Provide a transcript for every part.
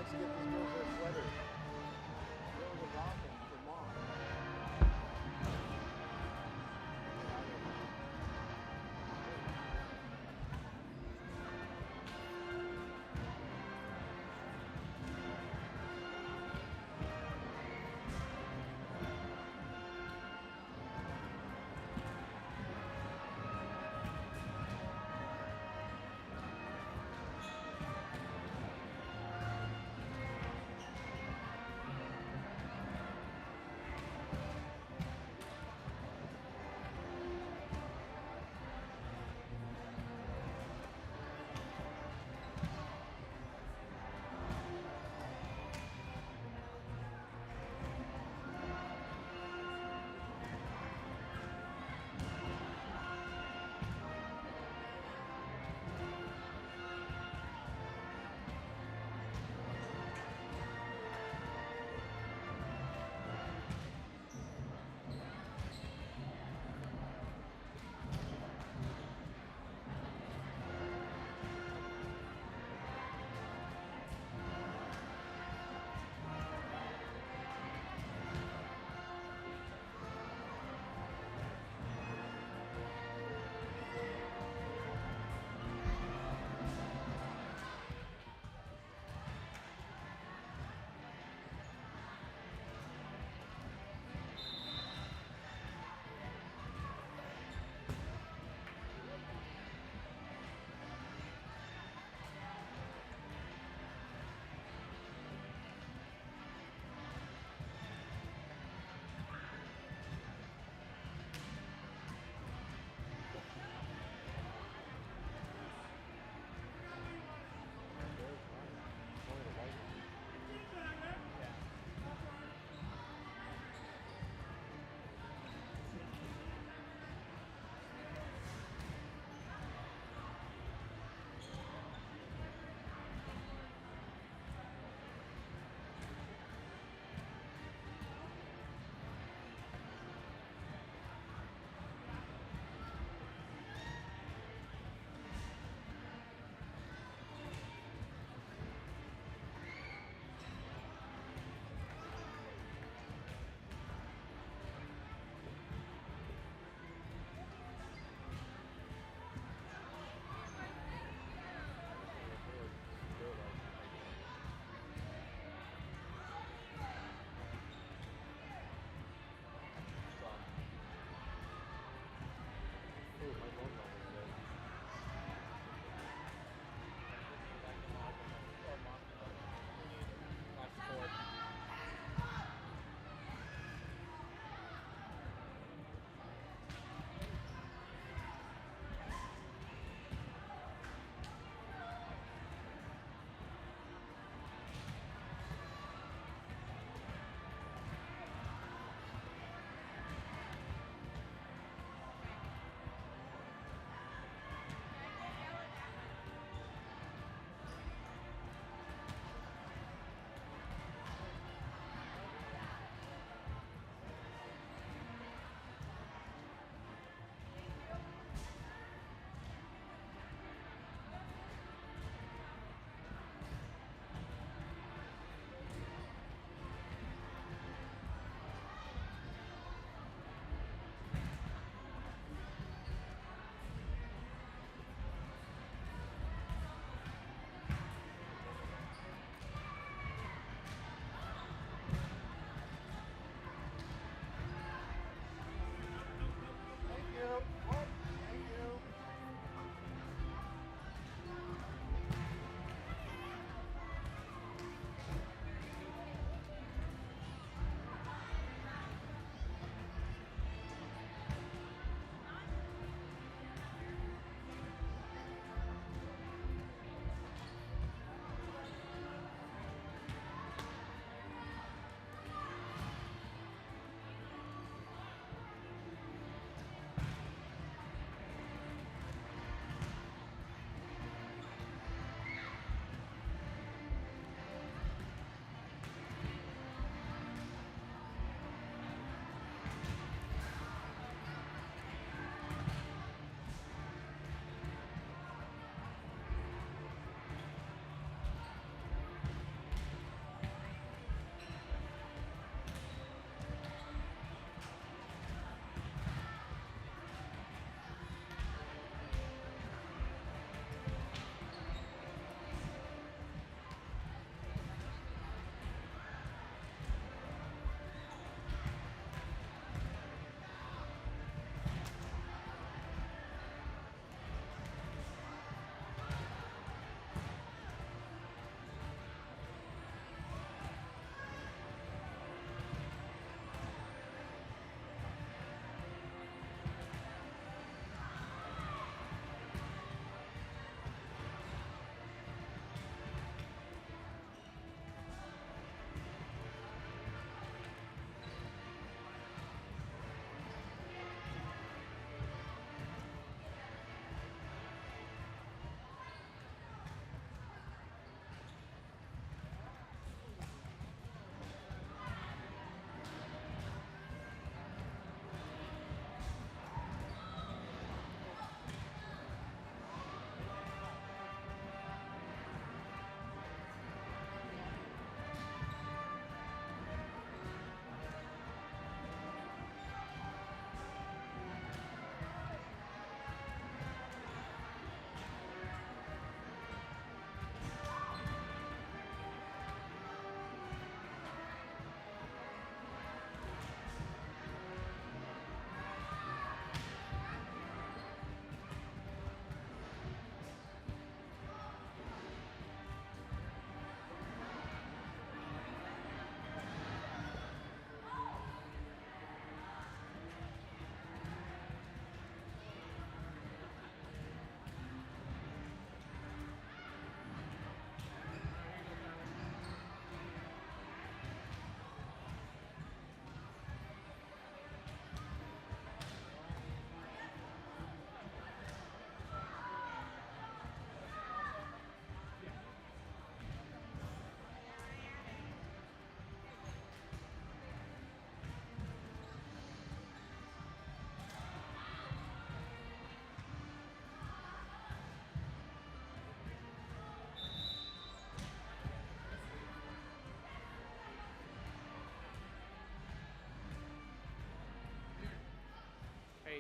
wants to get these girls their sweaters. Girls are rocking for mom.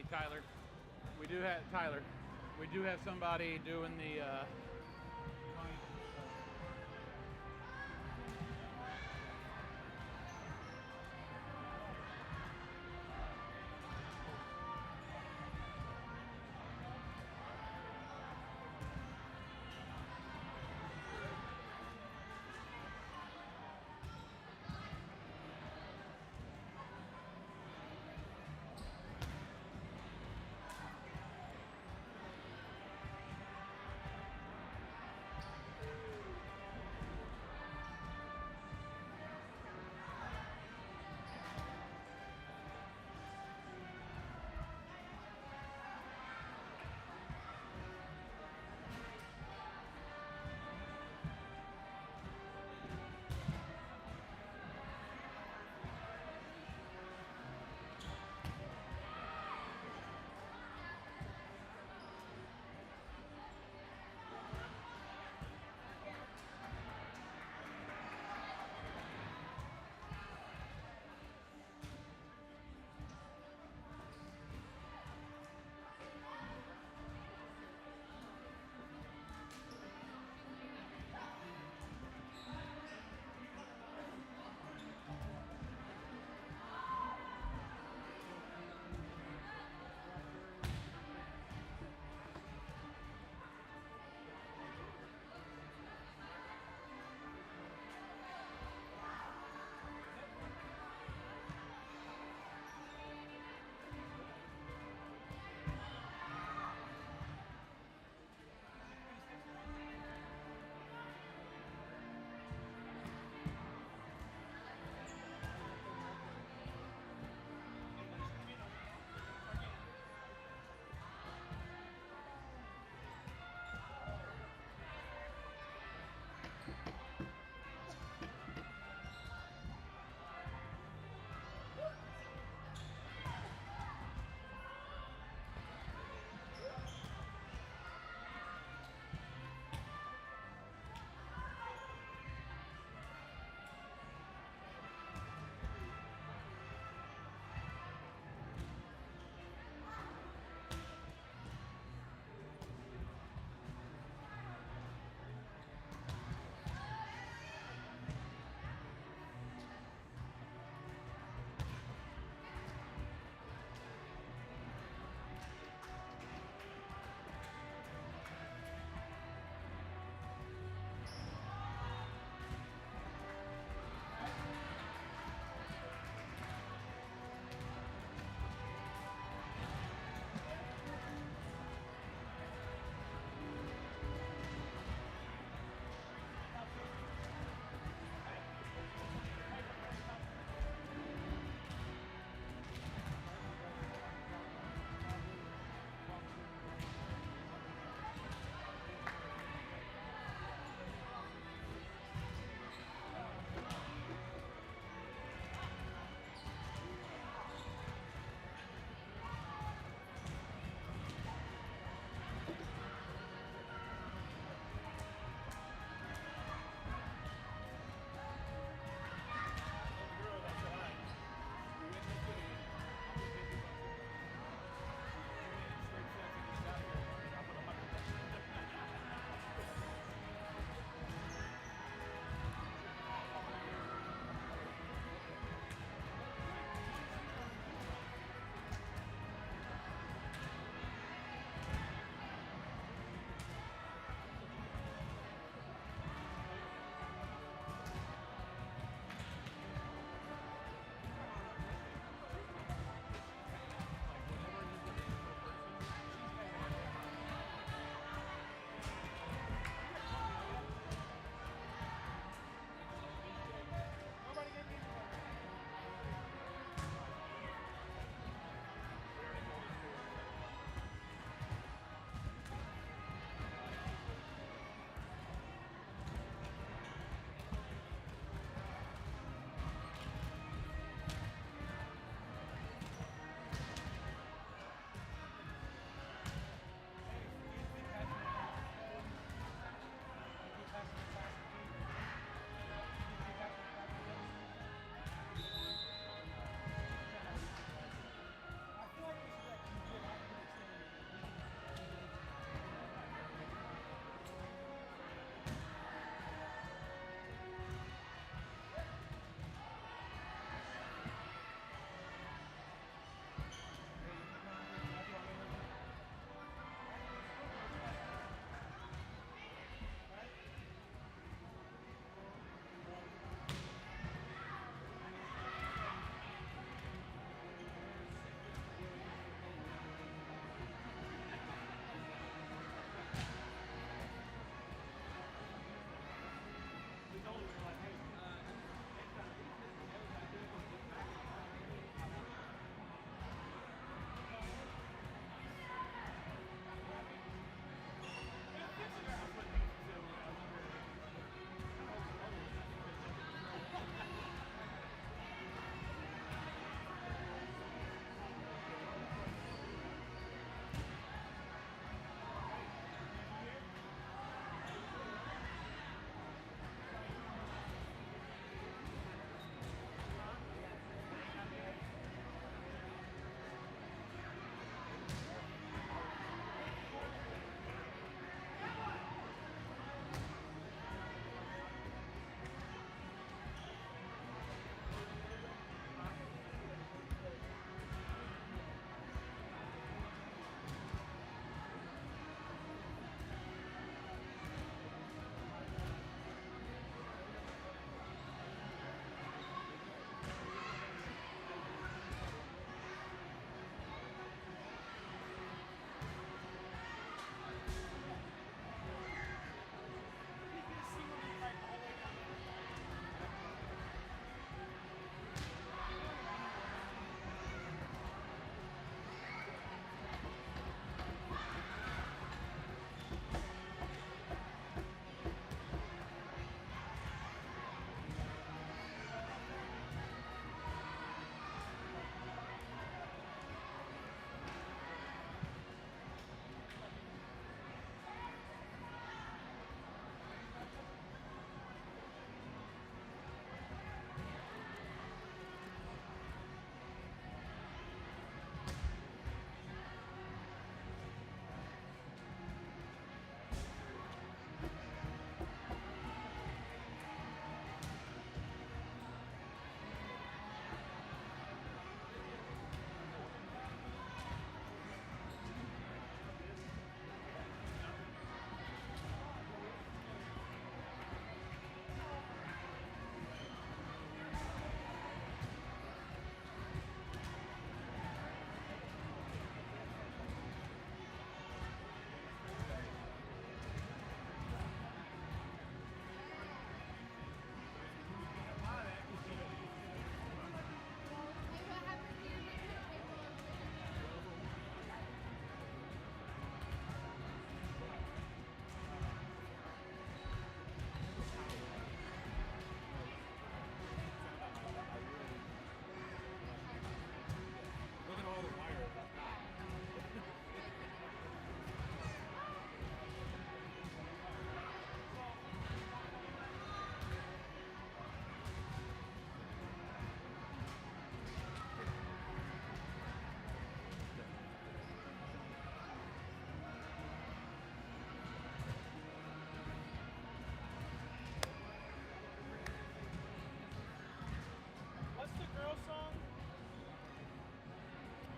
Tyler. We do have somebody doing the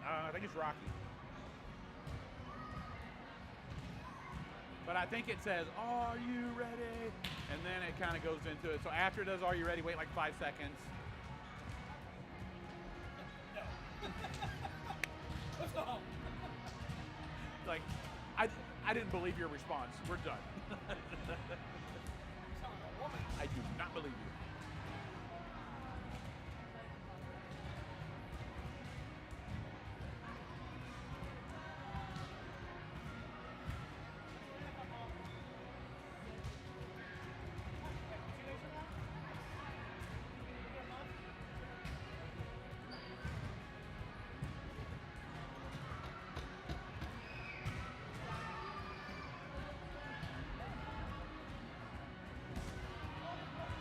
I think it's Rocky. But I think it says, "Are you ready?" And then it kind of goes into it. So after it does "Are you ready?" wait like 5 seconds. No. What's wrong? Like, I didn't believe your response. We're done. You sound like a woman. I do not believe you.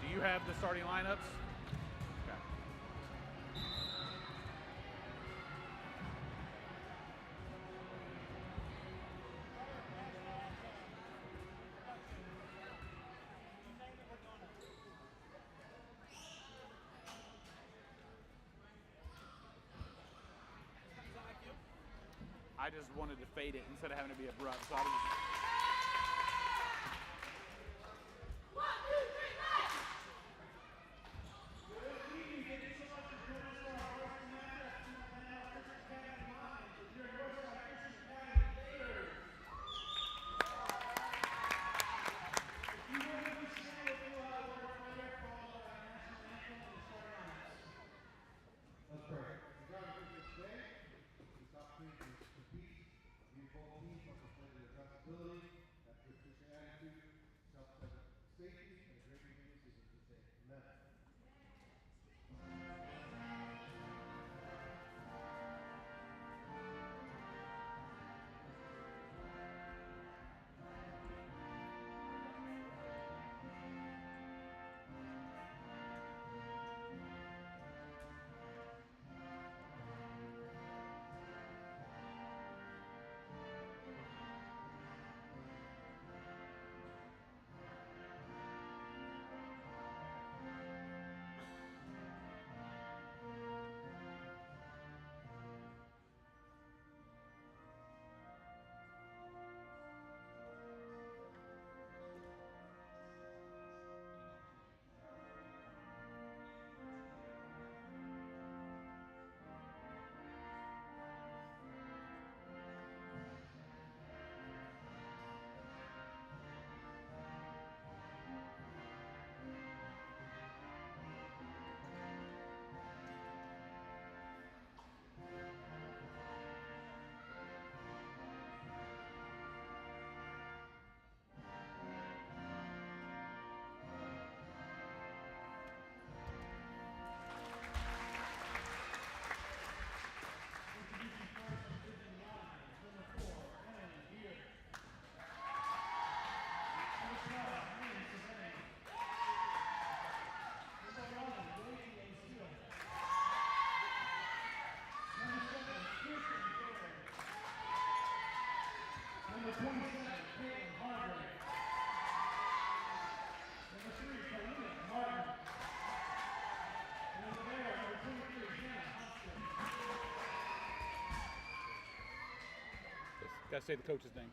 Do you have the starting lineups? Okay. I just wanted to fade it instead of having to be abrupt. So I was Let's pray. God, we thank you today. This opportunity to compete. We both teams must display their adaptability, have good Christian attitude, self-centered safety, and a great community to say amen. Number 27, Caitlin Hargrave. Number 3, Kalina Martin. And over there, number 23, Hannah Hopkins. Gotta say the coach's name.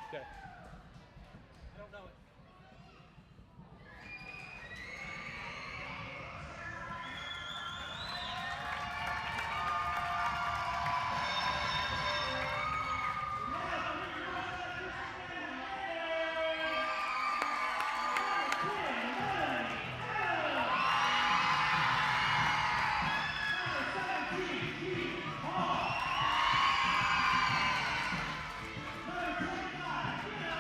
Okay. I don't know it. Number 25,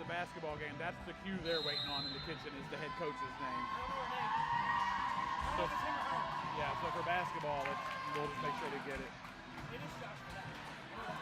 the basketball game. That's the cue they're waiting on in the kitchen is the head coach's name. I don't know her name. I don't know if it's him or her. Yeah, so for basketball, we'll just make sure they get it. It is Josh for that. I know that.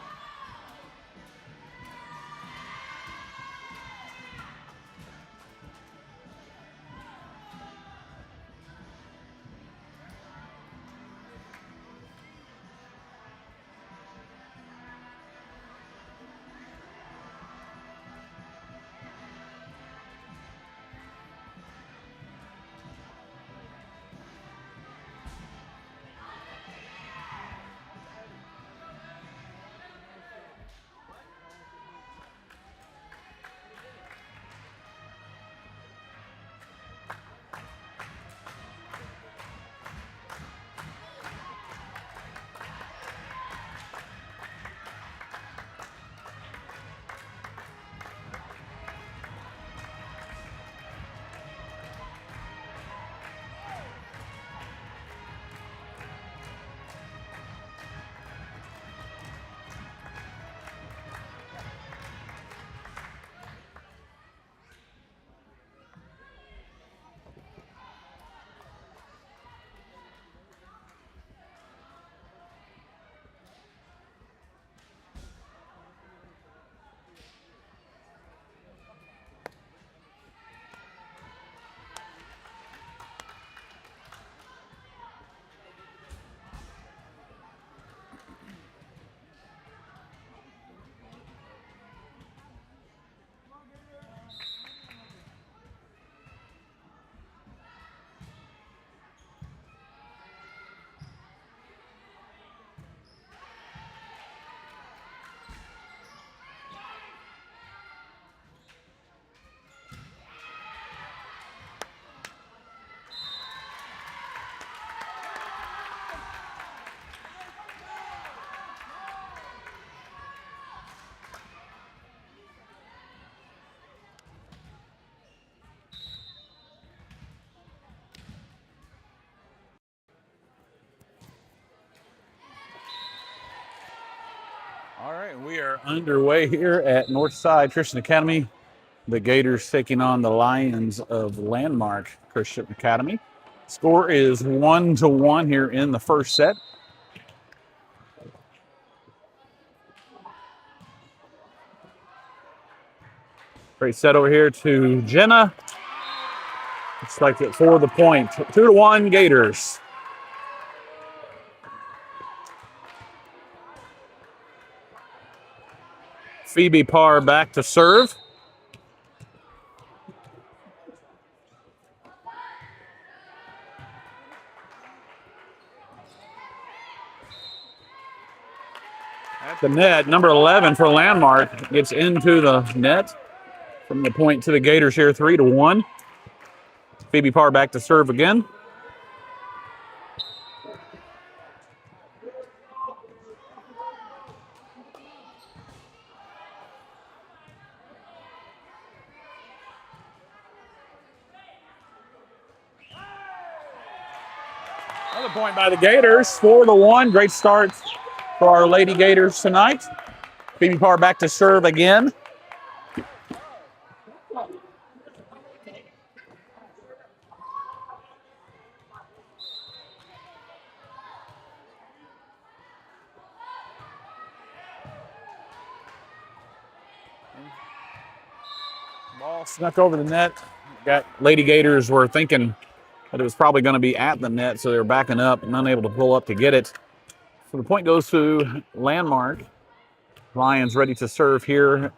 All right, we are underway here at Northside Christian Academy. The Gators taking on the Lions of Landmark Christian Academy. Score is 1-1 here in the first set. Great set over here to Jenna. Looks like it for the point. 2-1 Gators. Phoebe Parr back to serve. At the net, number 11 for Landmark gets into the net. From the point to the Gators here, 3-1. Phoebe Parr back to serve again. Another point by the Gators, 4-1. Great start for our Lady Gators tonight. Phoebe Parr back to serve again. Ball snuck over the net. Lady Gators were thinking that it was probably going to be at the net, so they were backing up and unable to pull up to get it. So the point goes to Landmark. Lions ready to serve here.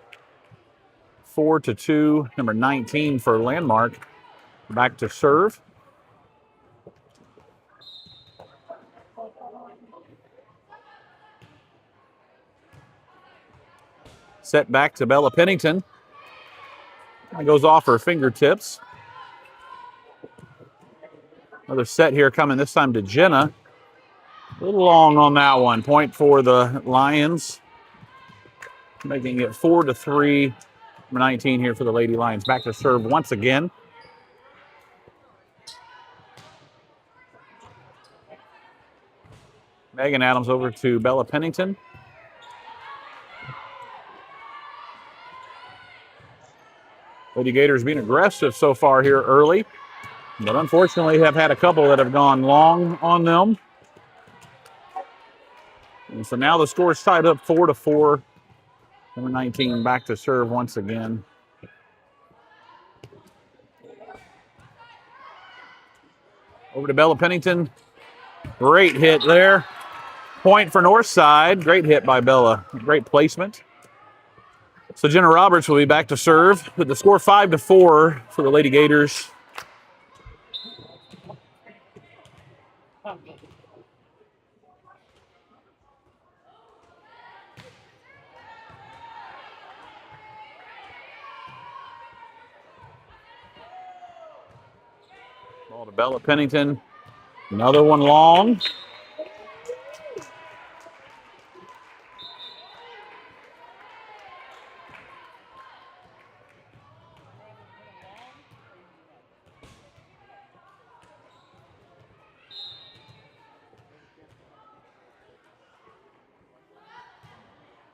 4-2. Number 19 for Landmark back to serve. Set back to Bella Pennington. That goes off her fingertips. Another set here coming this time to Jenna. A little long on that one. Point for the Lions. Making it 4-3. Number 19 here for the Lady Lions. Back to serve once again. Megan Adams over to Bella Pennington. Lady Gators being aggressive so far here early, but unfortunately have had a couple that have gone long on them. And so now the score is tied up 4-4. Number 19 back to serve once again. Over to Bella Pennington. Great hit there. Point for Northside. Great hit by Bella. Great placement. So Jenna Roberts will be back to serve with the score 5-4 for the Lady Gators. Ball to Bella Pennington. Another one long.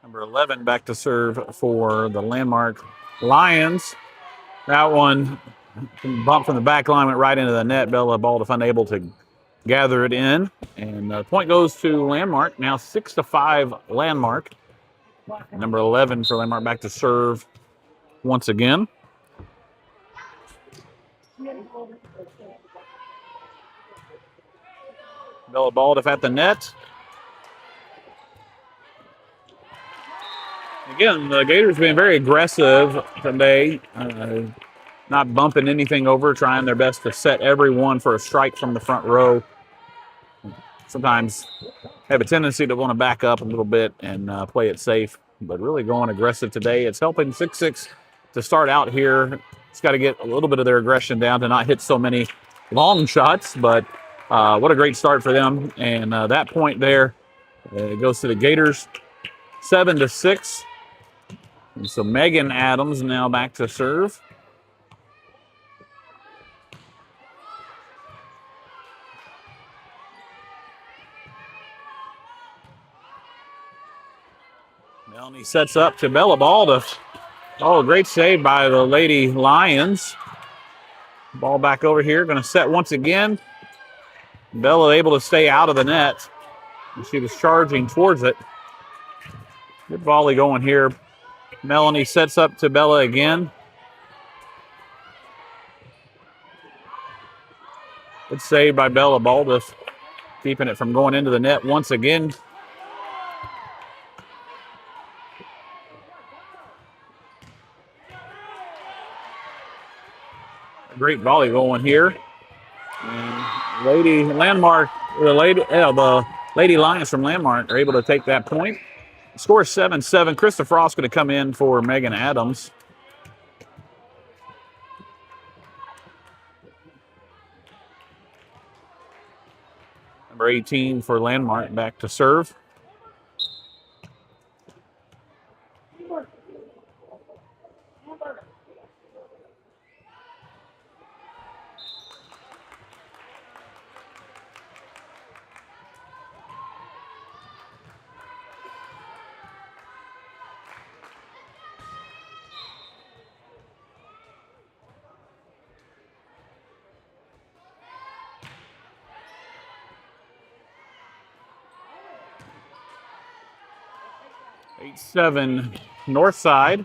Number 11 back to serve for the Landmark Lions. That one bumped from the back line, went right into the net. Bella Baldiff unable to gather it in. And the point goes to Landmark. Now 6-5 Landmark. Number 11 for Landmark back to serve once again. Bella Baldiff at the net. Again, the Gators being very aggressive today. Not bumping anything over, trying their best to set everyone for a strike from the front row. Sometimes have a tendency to want to back up a little bit and play it safe, but really going aggressive today. It's helping 6-6 to start out here. It's got to get a little bit of their aggression down to not hit so many long shots, but what a great start for them. And that point there goes to the Gators, 7-6. And so Megan Adams now back to serve. Melanie sets up to Bella Baldiff. Oh, great save by the Lady Lions. Ball back over here, going to set once again. Bella able to stay out of the net. She was charging towards it. Good volley going here. Melanie sets up to Bella again. Good save by Bella Baldiff, keeping it from going into the net once again. A great volley going here. And Lady Landmark, the Lady Lions from Landmark are able to take that point. Score 7-7. Krista Frost going to come in for Megan Adams. Number 18 for Landmark back to serve. Eight, 7 north side.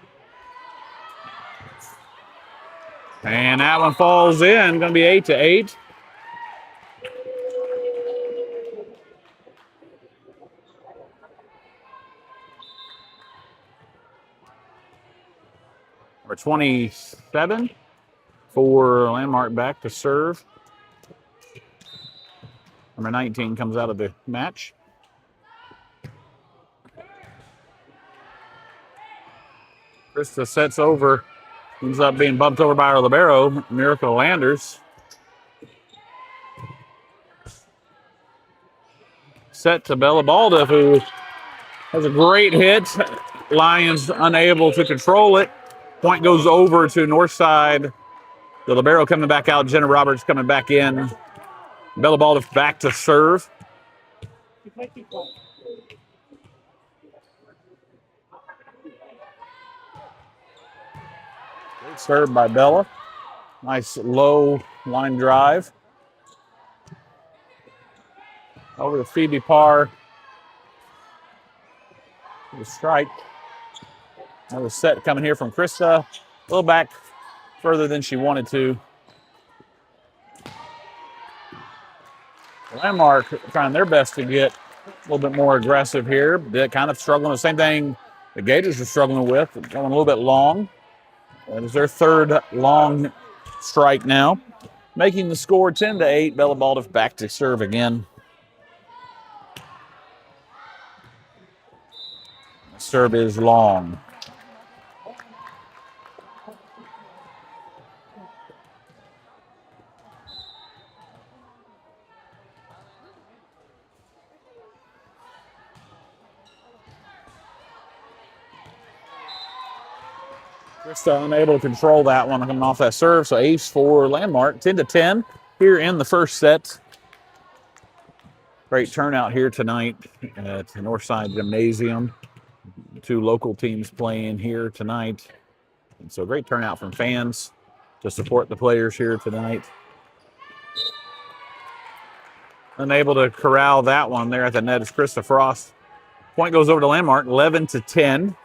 And that one falls in. Going to be 8-8. Number 27 for Landmark back to serve. Number 19 comes out of the match. Krista sets over. Ends up being bumped over by our libero, Miracle Landers. Set to Bella Baldiff, who has a great hit. Lions unable to control it. Point goes over to Northside. The libero coming back out. Jenna Roberts coming back in. Bella Baldiff back to serve. Served by Bella. Nice low line drive. Over to Phoebe Parr. The strike. Another set coming here from Krista. A little back further than she wanted to. Landmark trying their best to get a little bit more aggressive here. They're kind of struggling. The same thing the Gators are struggling with. Going a little bit long. That is their third long strike now. Making the score 10-8. Bella Baldiff back to serve again. The serve is long. Krista unable to control that one coming off that serve. So ace for Landmark, 10-10 here in the first set. Great turnout here tonight at the Northside Gymnasium. Two local teams playing here tonight. And so great turnout from fans to support the players here tonight. Unable to corral that one there at the net is Krista Frost. Point goes over to Landmark, 11-10.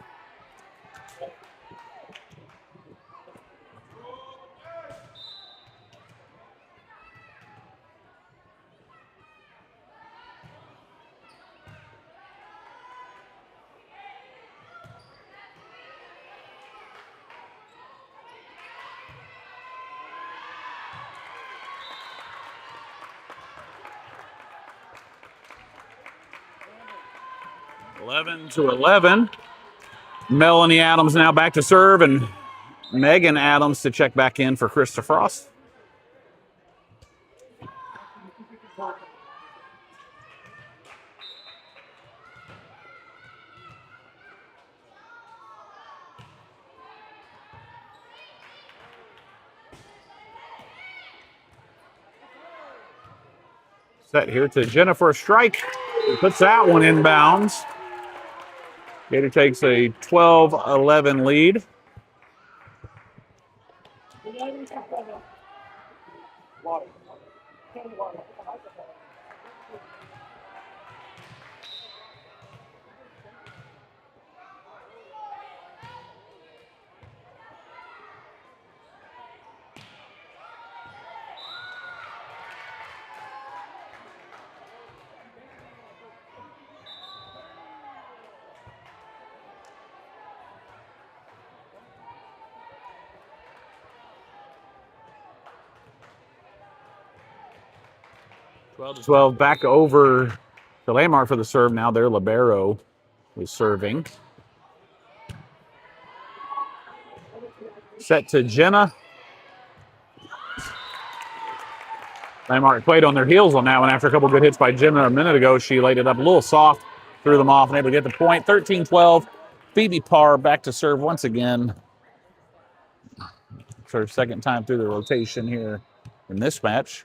To 11. Melanie Adams now back to serve, and Megan Adams to check back in for Krista Frost. Set here to Jennifer Strike. Puts that one inbounds. Gator takes a 12-11 lead. To 12 back over to Landmark for the serve. Now their libero is serving. Set to Jenna. Landmark played on their heels on that one after a couple good hits by Jenna a minute ago. She laid it up a little soft, threw them off, and able to get the point. 13-12. Phoebe Parr back to serve once again. It's her second time through the rotation here in this match.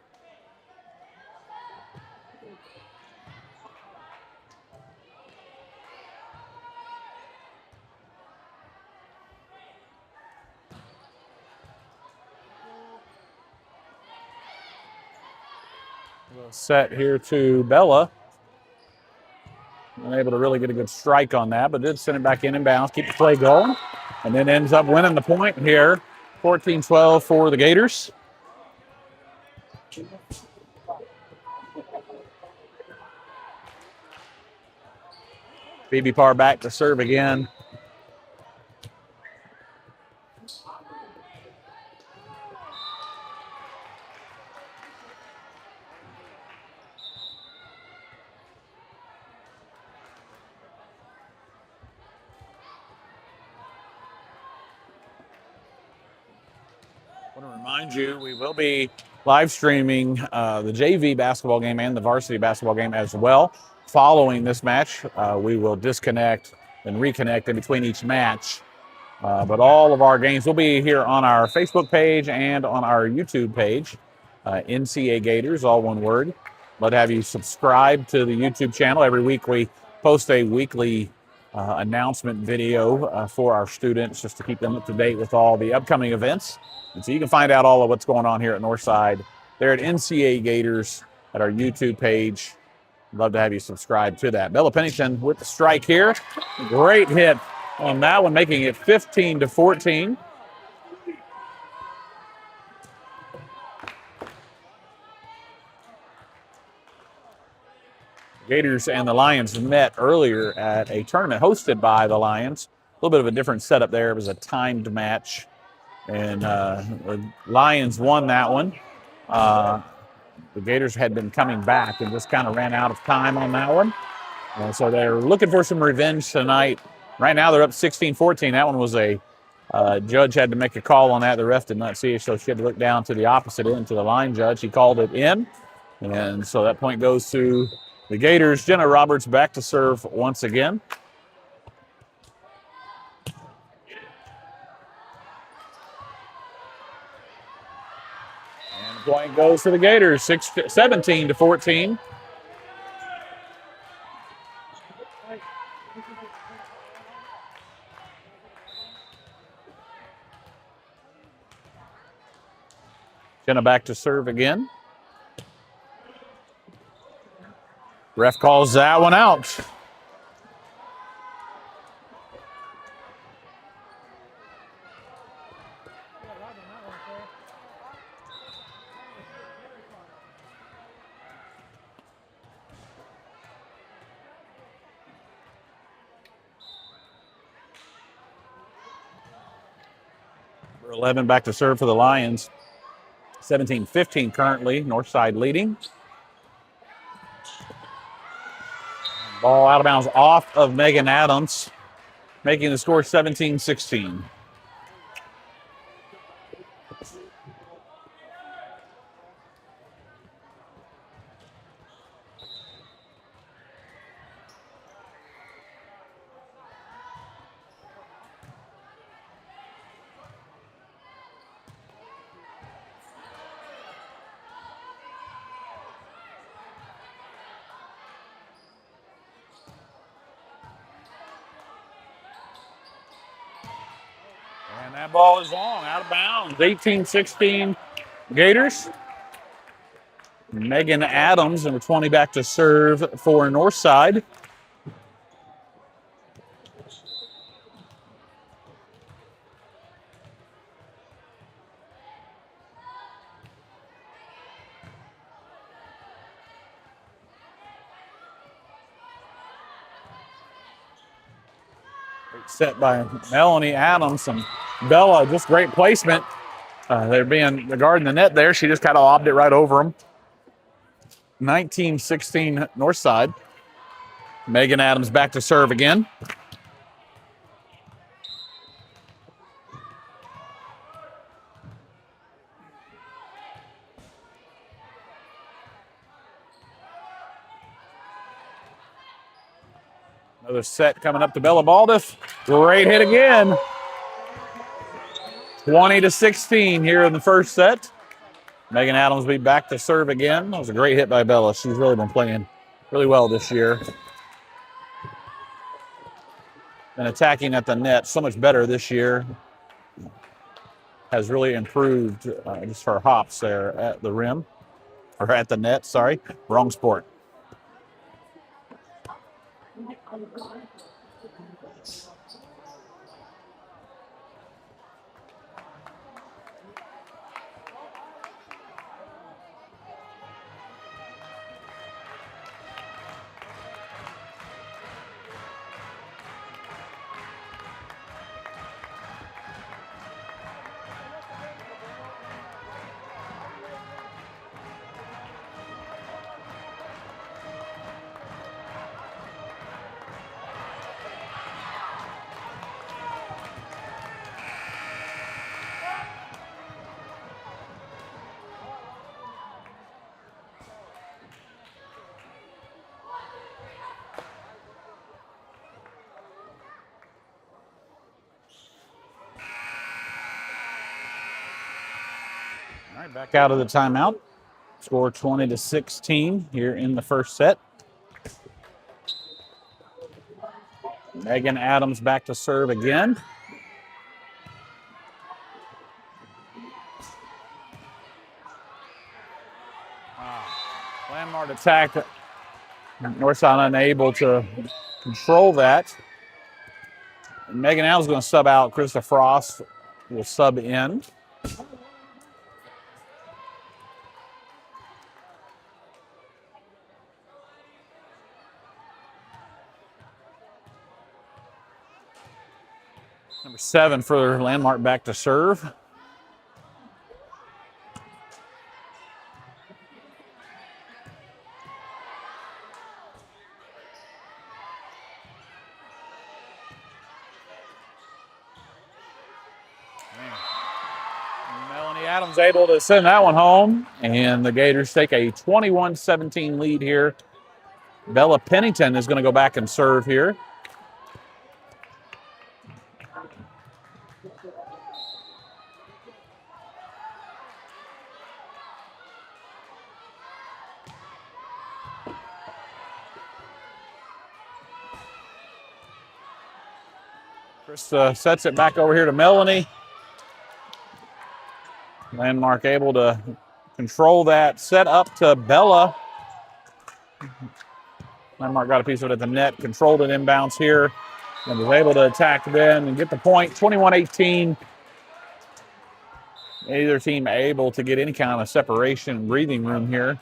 Set here to Bella. Unable to really get a good strike on that, but did send it back in bounds, keep the play going, and then ends up winning the point here. 14-12 for the Gators. Phoebe Parr back to serve again. I want to remind you, we will be live streaming the JV basketball game and the varsity basketball game as well. Following this match, we will disconnect and reconnect in between each match. But all of our games will be here on our Facebook page and on our YouTube page, NCA Gators, all one word. Love to have you subscribe to the YouTube channel. Every week we post a weekly announcement video for our students just to keep them up to date with all the upcoming events. And so you can find out all of what's going on here at Northside. They're at NCA Gators at our YouTube page. Love to have you subscribe to that. Bella Pennington with the strike here. Great hit on that one, making it 15-14. Gators and the Lions met earlier at a tournament hosted by the Lions. A little bit of a different setup there. It was a timed match, and the Lions won that one. The Gators had been coming back and just kind of ran out of time on that one. And so they're looking for some revenge tonight. Right now they're up 16-14. That one was a judge had to make a call on that. The ref did not see it, so she had to look down to the opposite end to the line judge. He called it in, and so that point goes to the Gators. Jenna Roberts back to serve once again. And the point goes to the Gators, 17-14. Jenna back to serve again. Ref calls that one out. Number 11 back to serve for the Lions. 17-15 currently, Northside leading. Ball out of bounds off of Megan Adams, making the score 17-16. And that ball is long, out of bounds. 18-16 Gators. Megan Adams, number 20, back to serve for Northside. Set by Melanie Adams and Bella. Just great placement. They're guarding the net there. She just kind of lobbed it right over them. 19-16 Northside. Megan Adams back to serve again. Another set coming up to Bella Baldiff. Great hit again. 20-16 here in the first set. Megan Adams will be back to serve again. That was a great hit by Bella. She's really been playing really well this year. And attacking at the net so much better this year. Has really improved just her hops there at the rim. Or at the net, sorry. Wrong sport. All right, back out of the timeout. Score 20-16 here in the first set. Megan Adams back to serve again. Landmark attack. Northside unable to control that. And Megan Adams is going to sub out. Krista Frost will sub in. Number 7 for Landmark back to serve. Melanie Adams able to send that one home, and the Gators take a 21-17 lead here. Bella Pennington is going to go back and serve here. Chris sets it back over here to Melanie. Landmark able to control that. Set up to Bella. Landmark got a piece of it at the net, controlled it inbounds here, and was able to attack then and get the point. 21-18. Neither team able to get any kind of separation and breathing room here.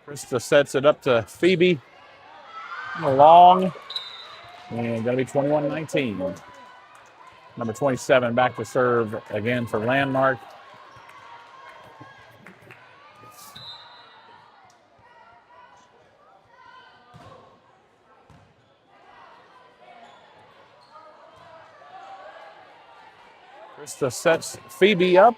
Krista sets it up to Phoebe. Long. And going to be 21-19. Number 27 back to serve again for Landmark. Krista sets Phoebe up.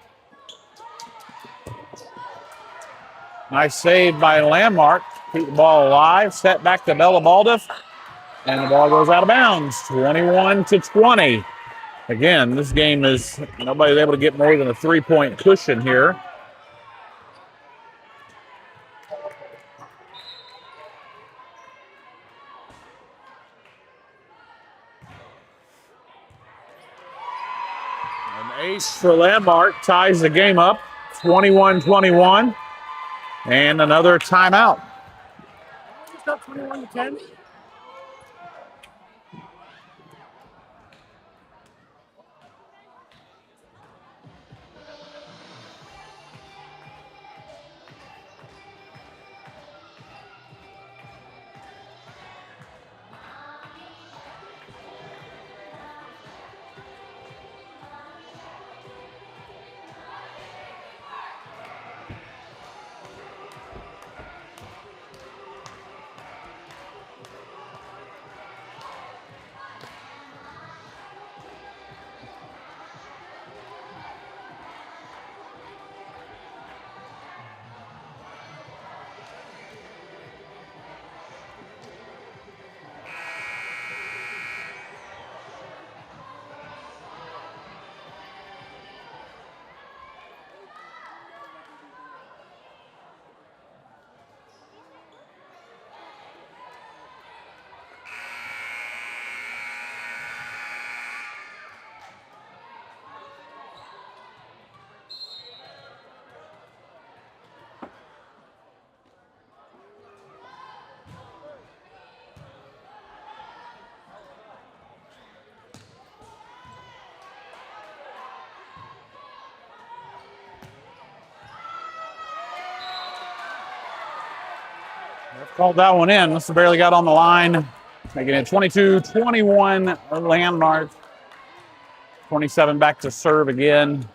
Nice save by Landmark. Keep the ball alive. Set back to Bella Baldiff. And the ball goes out of bounds. 21-20. Again, this game is nobody's able to get more than a 3-point cushion here. An ace for Landmark ties the game up. 21-21. And another timeout. It's up 21-10. Called that one in. Must have barely got on the line. Making it 22-21 Landmark. 27 back to serve again.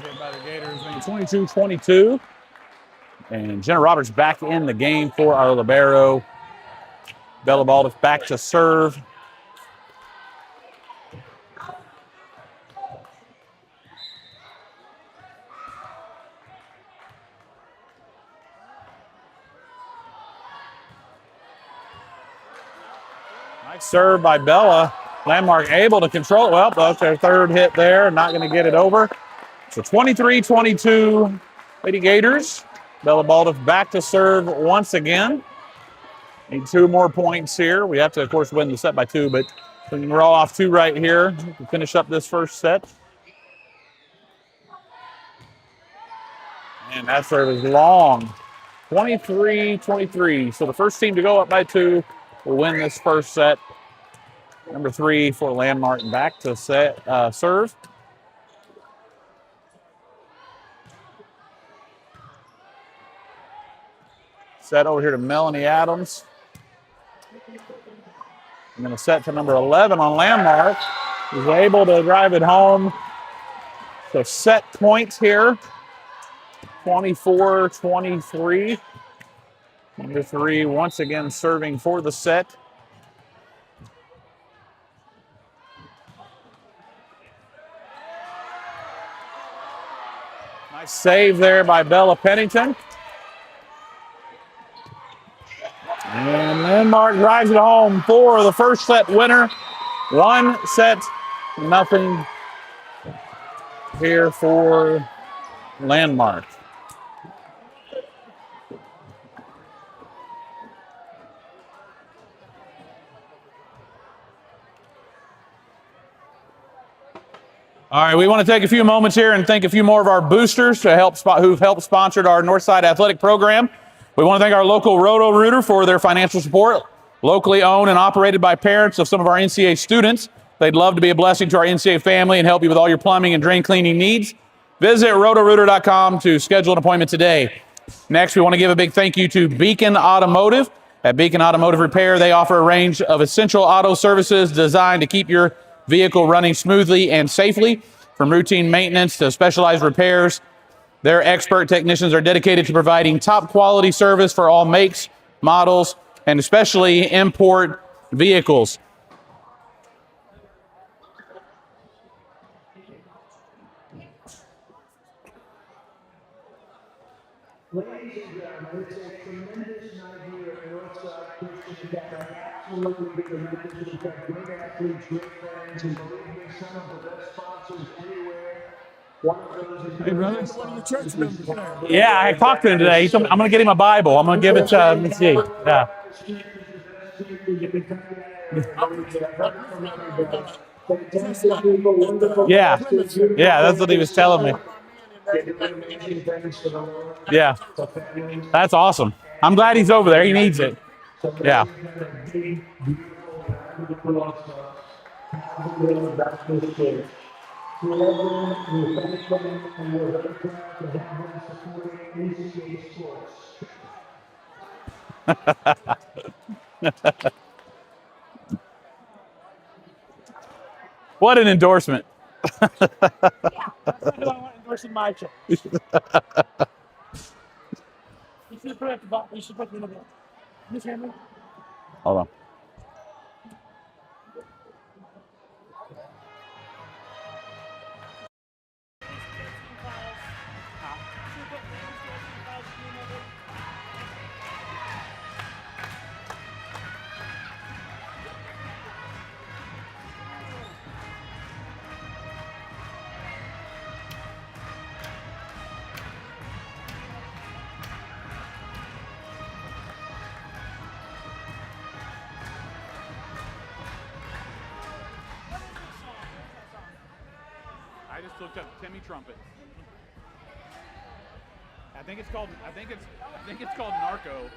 Hit by the Gators, 22-22. And Jenna Roberts back in the game for our libero. Bella Baldiff back to serve. Nice serve by Bella. Landmark able to control it. Well, that's their third hit there. Not going to get it over. So 23-22 Lady Gators. Bella Baldiff back to serve once again. Need 2 more points here. We have to, of course, win the set by 2, but we can roll off 2 right here to finish up this first set. And that serve is long. 23-23. So the first team to go up by 2 will win this first set. Number 3 for Landmark back to serve. Set over here to Melanie Adams. And then a set to number 11 on Landmark. He's able to drive it home. So set points here. 24-23. Number 3 once again serving for the set. Nice save there by Bella Pennington. And Landmark drives it home for the first set winner. 1-0 here for Landmark. All right, we want to take a few moments here and thank a few more of our boosters who've helped sponsor our Northside Athletic Program. We want to thank our local Roto-Rooter for their financial support. Locally owned and operated by parents of some of our NCA students. They'd love to be a blessing to our NCA family and help you with all your plumbing and drain cleaning needs. Visit rotorooter.com to schedule an appointment today. Next, we want to give a big thank you to Beacon Automotive. At Beacon Automotive Repair, they offer a range of essential auto services designed to keep your vehicle running smoothly and safely. From routine maintenance to specialized repairs, their expert technicians are dedicated to providing top quality service for all makes, models, and especially import vehicles. Ladies and gentlemen, it's a tremendous night here at Northside Christian Academy. Absolutely tremendous. We've got great athletes, great fans, and believe me, some of the best sponsors anywhere. One of those is Hey, brother. one of the church members there. Yeah, I talked to him today. He told me, I'm going to get him a Bible. I'm going to give it to let's see. Yeah. Yeah. Yeah, that's what he was telling me. Yeah. That's awesome. I'm glad he's over there. He needs it. Yeah. What an endorsement. Yeah, that's what I want endorsing my church. You should put it at the bottom. You should put it in the middle. You hear me? Hold on. I just looked up Timmy Trumpet. I think it's called Narco.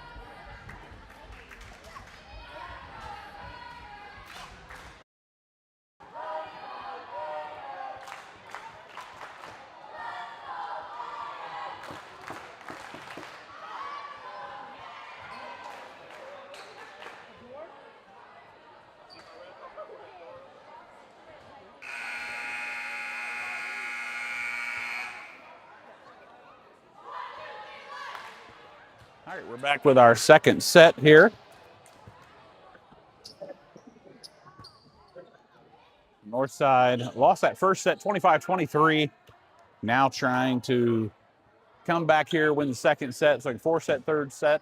All right, we're back with our second set here. Northside lost that first set 25-23. Now trying to come back here, win the second set. It's like 4-set, third set.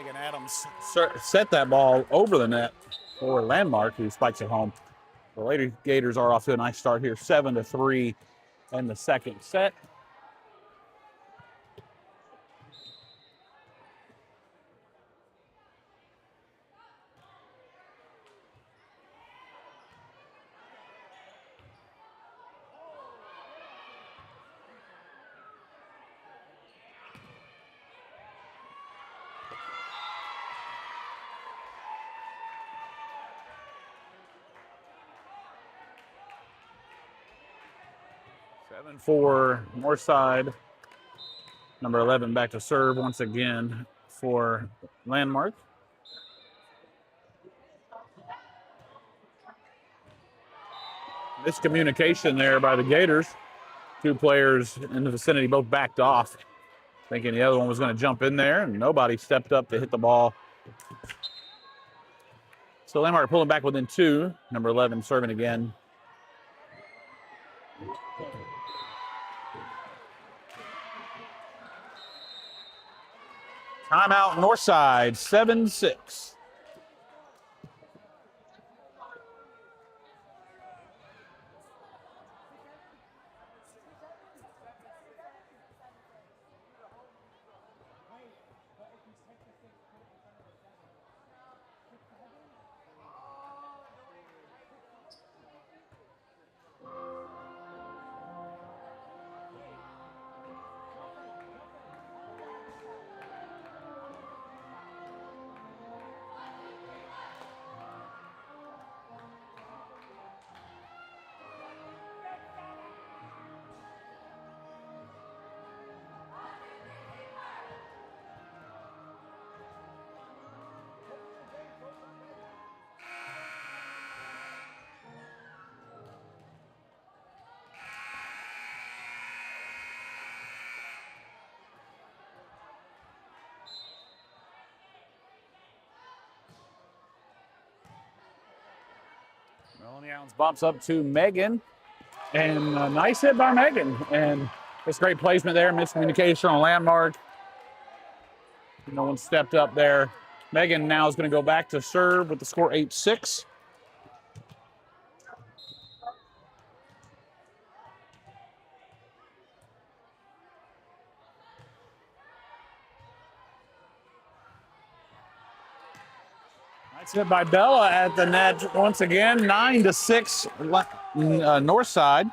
Megan Adams set that ball over the net for Landmark, who spikes it home. The Lady Gators are off to a nice start here, 7-3 in the second set. For Northside, number 11 back to serve once again for Landmark. Miscommunication there by the Gators. Two players in the vicinity both backed off, thinking the other one was going to jump in there, and nobody stepped up to hit the ball. So Landmark pulling back within 2. Number 11 serving again. Timeout Northside, 7-6. Melanie Allen's bumps up to Megan, and a nice hit by Megan. And it's great placement there, miscommunication on Landmark. No one stepped up there. Megan now is going to go back to serve with the score 8-6. Nice hit by Bella at the net once again, 9-6 Northside.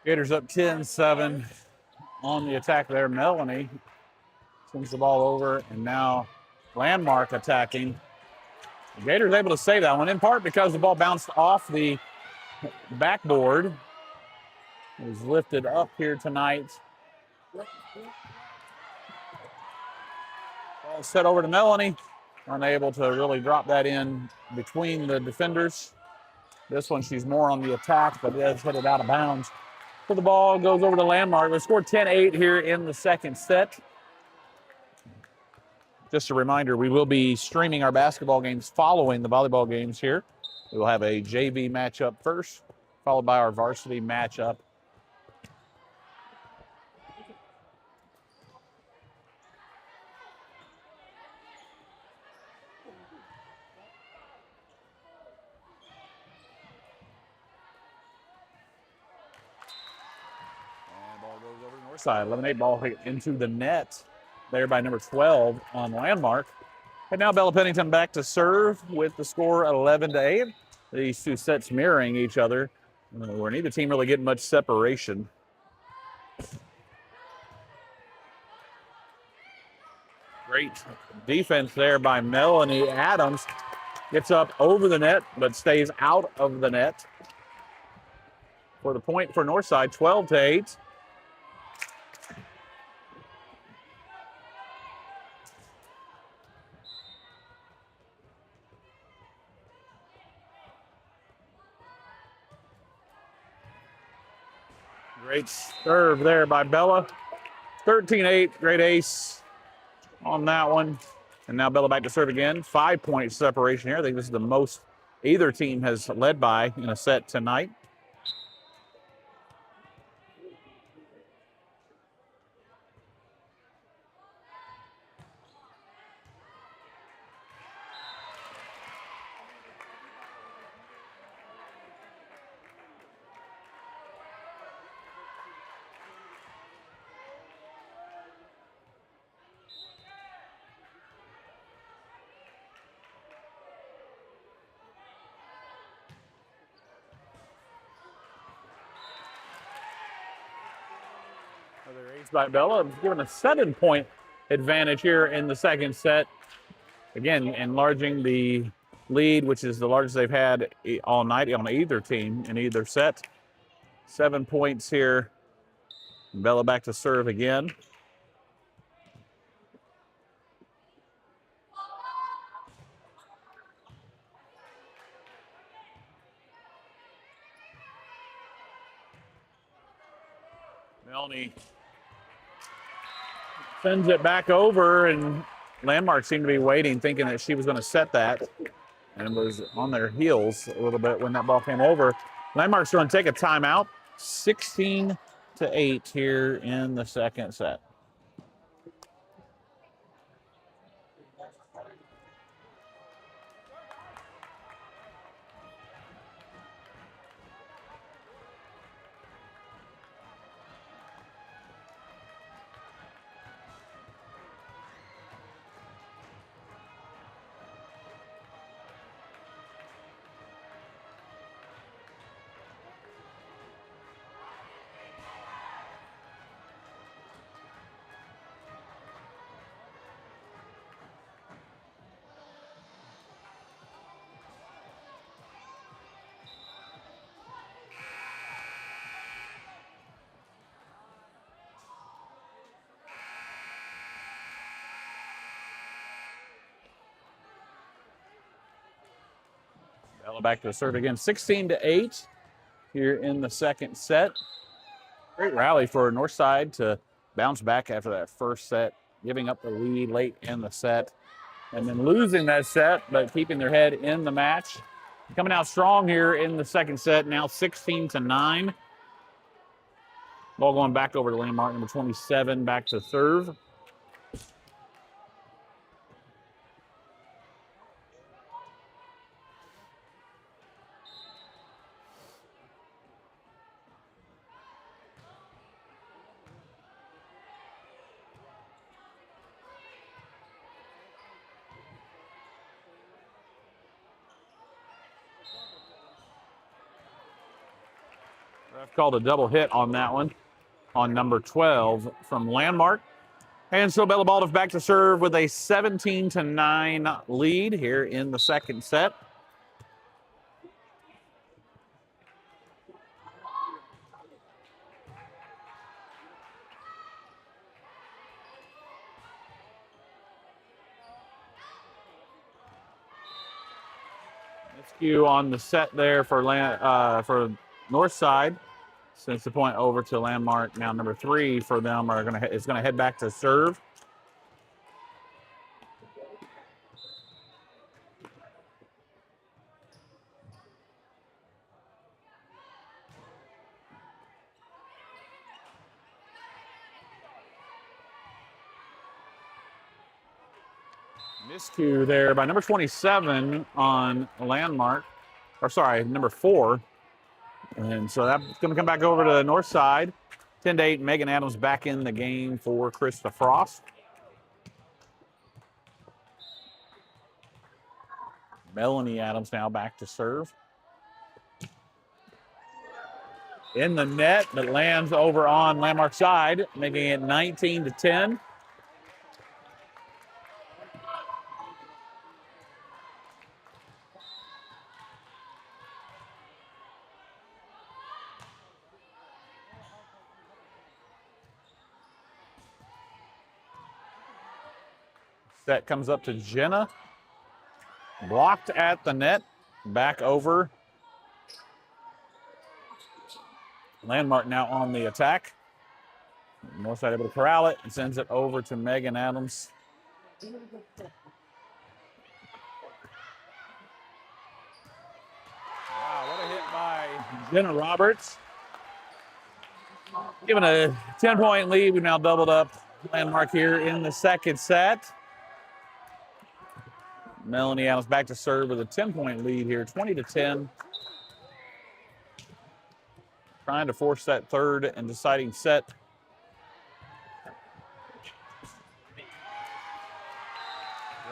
Gators up 10-7 on the attack there. Melanie sends the ball over, and now Landmark attacking. The Gators able to save that one, in part because the ball bounced off the backboard. It was lifted up here tonight. Ball set over to Melanie. Unable to really drop that in between the defenders. This one, she's more on the attack, but does hit it out of bounds. So the ball goes over to Landmark. We scored 10-8 here in the second set. Just a reminder, we will be streaming our basketball games following the volleyball games here. We will have a JV matchup first, followed by our varsity matchup. And ball goes over to the north side. 11-8 ball hit into the net there by number 12 on Landmark. And now Bella Pennington back to serve with the score 11-8. These two sets mirroring each other, where neither team really getting much separation. Great defense there by Melanie Adams. Gets up over the net, but stays out of the net. For the point for Northside, 12-8. Great serve there by Bella. 13-8, great ace on that one. And now Bella back to serve again. 5-point separation here. I think this is the most either team has led by in a set tonight. Another ace by Bella, given a 7-point advantage here in the second set. Again, enlarging the lead, which is the largest they've had all night on either team in either set. 7 points here. Bella back to serve again. Melanie sends it back over, and Landmark seemed to be waiting, thinking that she was going to set that, and was on their heels a little bit when that ball came over. Landmark's going to take a timeout. 16-8 here in the second set. Bella back to serve again. 16-8 here in the second set. Great rally for Northside to bounce back after that first set, giving up the lead late in the set, and then losing that set, but keeping their head in the match. Coming out strong here in the second set, now 16-9. Ball going back over to Landmark, number 27, back to serve. Ref called a double hit on that one on number 12 from Landmark. And so Bella Baldiff back to serve with a 17-9 lead here in the second set. Miscue on the set there for North Side. Since the point over to Landmark. Now number 3 for them is gonna head back to serve. Miscue there by number 27 on Landmark. Or sorry, number 4. And so that's going to come back over to the North Side. 10-8, Megan Adams back in the game for Krista Frost. Melanie Adams now back to serve. In the net, but lands over on Landmark's side, making it 19-10. Set comes up to Jenna. Blocked at the net. Back over. Landmark now on the attack. Northside able to corral it and sends it over to Megan Adams. Wow, what a hit by Jenna Roberts. Given a 10-point lead, we've now doubled up Landmark here in the second set. Melanie Adams back to serve with a 10-point lead here, 20-10. Trying to force that third and deciding set.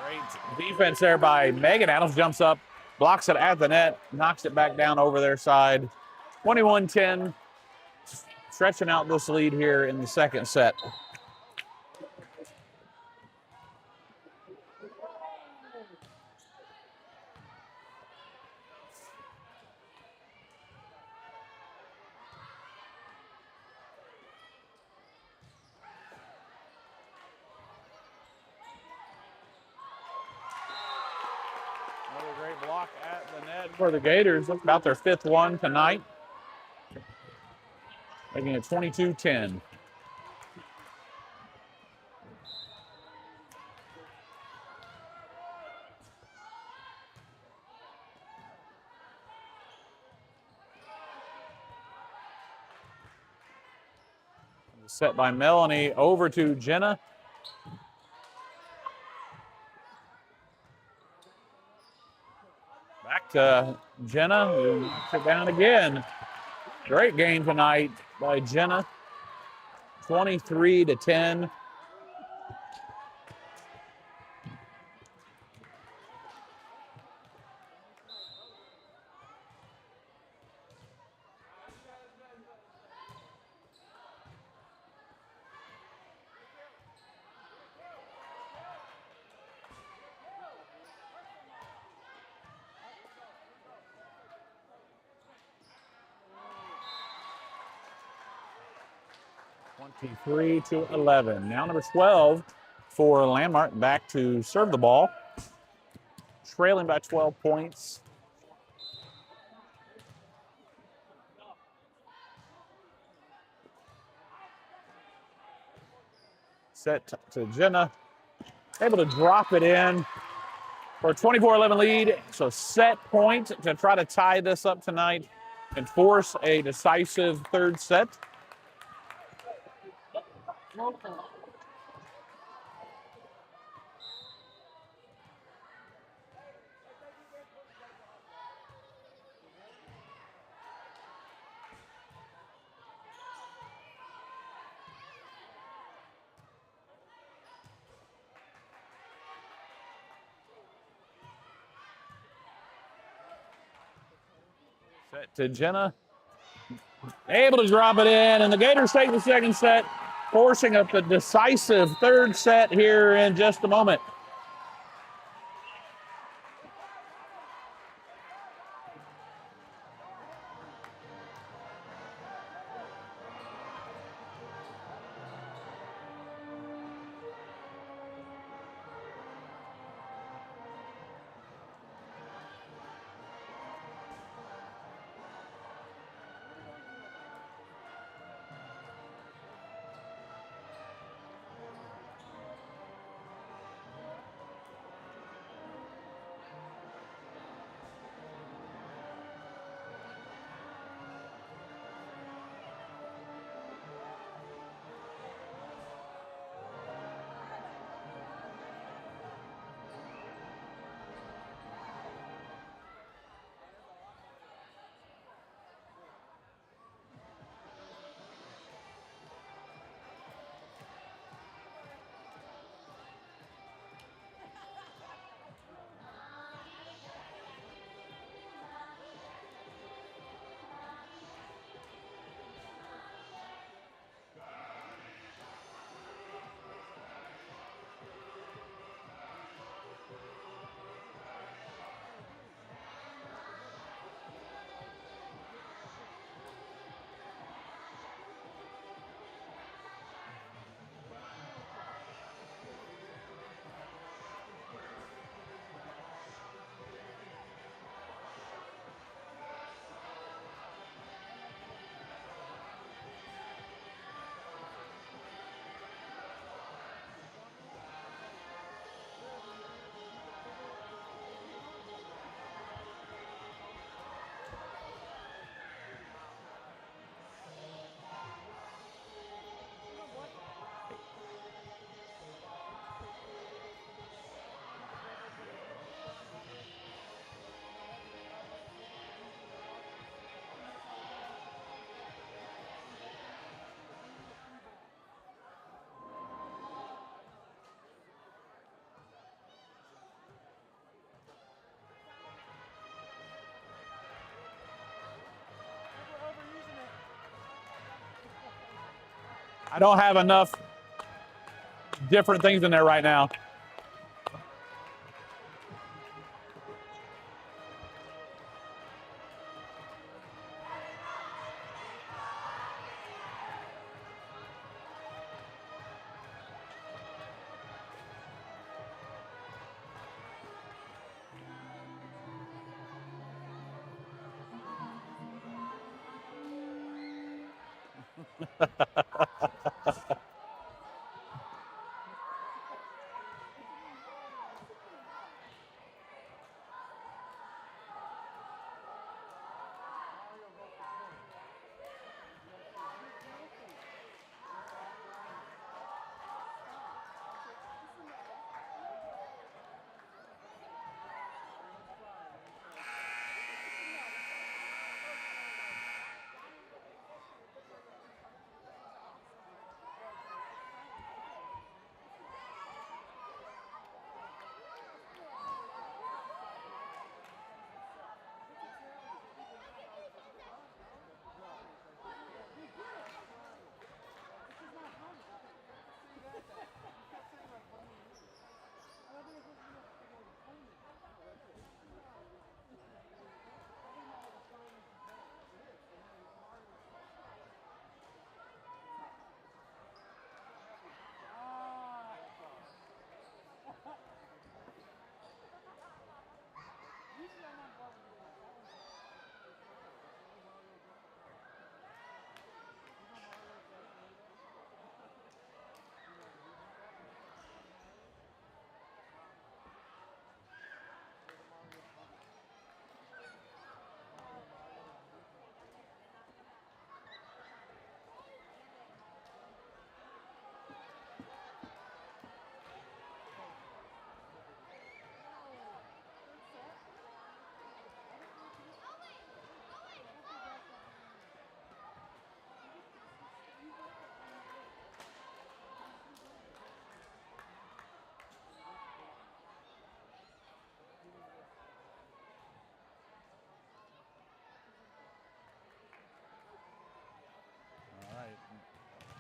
Great defense there by Megan Adams. Jumps up, blocks it at the net, knocks it back down over their side. 21-10, stretching out this lead here in the second set. Another great block at the net for the Gators. That's about their 5th one tonight. Making it 22-10. Set by Melanie over to Jenna. Back to Jenna, who knocks it down again. Great game tonight by Jenna. 23-10. To 11. Now number 12 for Landmark back to serve the ball. Trailing by 12 points. Set to Jenna. Able to drop it in for a 24-11 lead. So set point to try to tie this up tonight and force a decisive third set. Set to Jenna. Able to drop it in, and the Gators take the second set, forcing up the decisive third set here in just a moment. I don't have enough different things in there right now.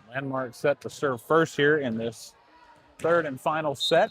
Landmark set to serve first here in this third and final set.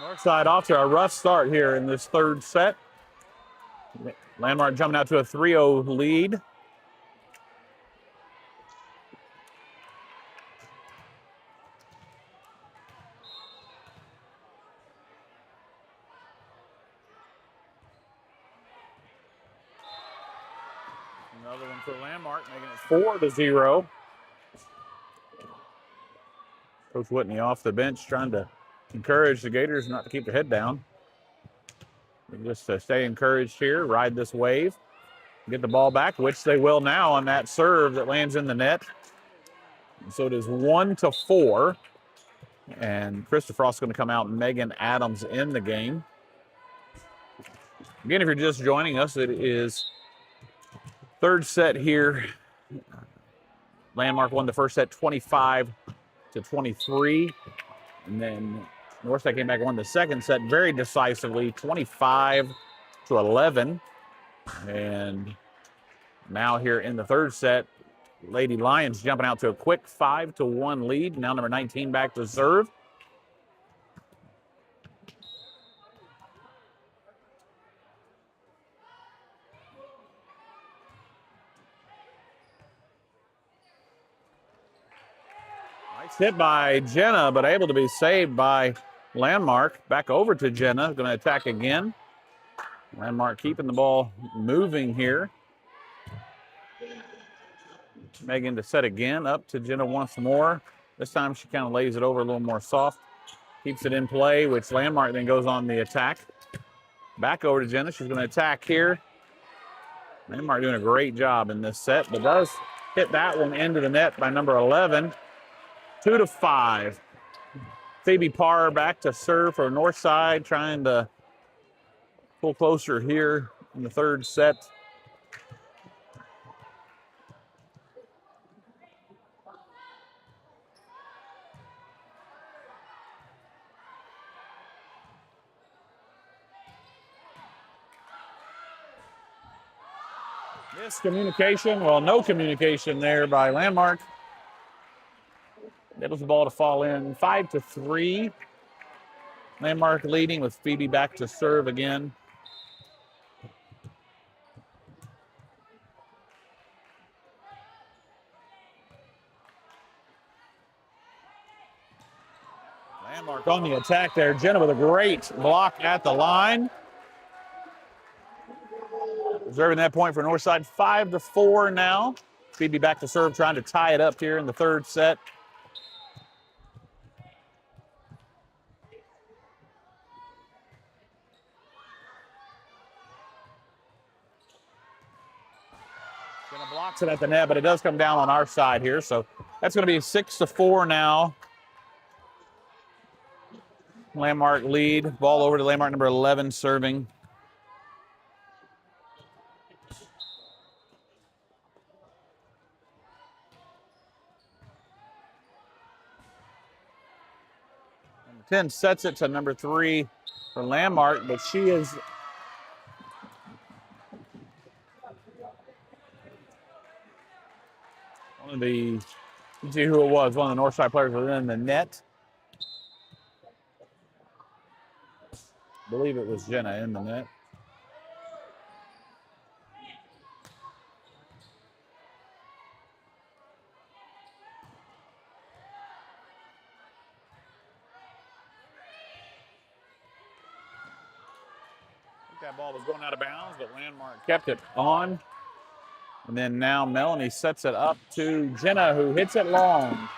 Northside off to a rough start here in this third set. Landmark jumping out to a 3-0 lead. Another one for Landmark, making it 4-0. Coach Whitney off the bench trying to encourage the Gators not to keep their head down. Just to stay encouraged here, ride this wave, get the ball back, which they will now on that serve that lands in the net. So it is 1-4. And Krista Frost is going to come out and Megan Adams in the game. Again, if you're just joining us, it is third set here. Landmark won the first set 25-23. And then Northside came back and won the second set very decisively, 25-11. And now here in the third set, Lady Lions jumping out to a quick 5-1 lead. Now number 19 back to serve. Nice hit by Jenna, but able to be saved by Landmark. Back over to Jenna, going to attack again. Landmark keeping the ball moving here. Megan to set again, up to Jenna once more. This time she kind of lays it over a little more soft. Keeps it in play, which Landmark then goes on the attack. Back over to Jenna. She's going to attack here. Landmark doing a great job in this set, but does hit that one into the net by number 11. 2-5. Phoebe Parr back to serve for Northside, trying to pull closer here in the third set. Miscommunication, well, no communication there by Landmark. That was the ball to fall in. 5-3. Landmark leading with Phoebe back to serve again. Landmark on the attack there. Jenna with a great block at the line. Reserving that point for Northside. 5-4 now. Phoebe back to serve, trying to tie it up here in the third set. Jenna blocks it at the net, but it does come down on our side here. So that's going to be 6-4 now. Landmark lead. Ball over to Landmark number 11 serving. Number 10 sets it to number 3 for Landmark, but she is one of the, let's see who it was, one of the Northside players within the net. I believe it was Jenna in the net. that ball was going out of bounds, but Landmark kept it on. And then now Melanie sets it up to Jenna, who hits it long.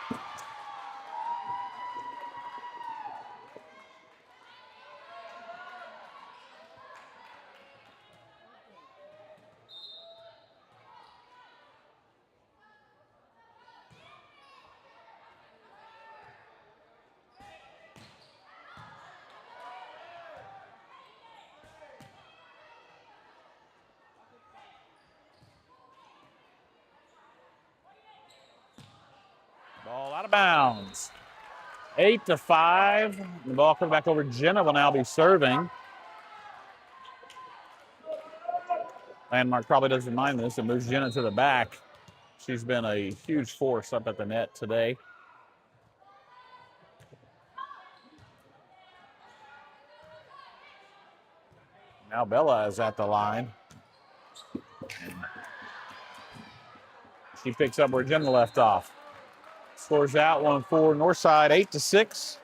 Ball out of bounds. 8-5. The ball comes back over. Jenna will now be serving. Landmark probably doesn't mind this. It moves Jenna to the back. She's been a huge force up at the net today. Now Bella is at the line. She picks up where Jenna left off. Scores out 1-4 Northside, 8-6.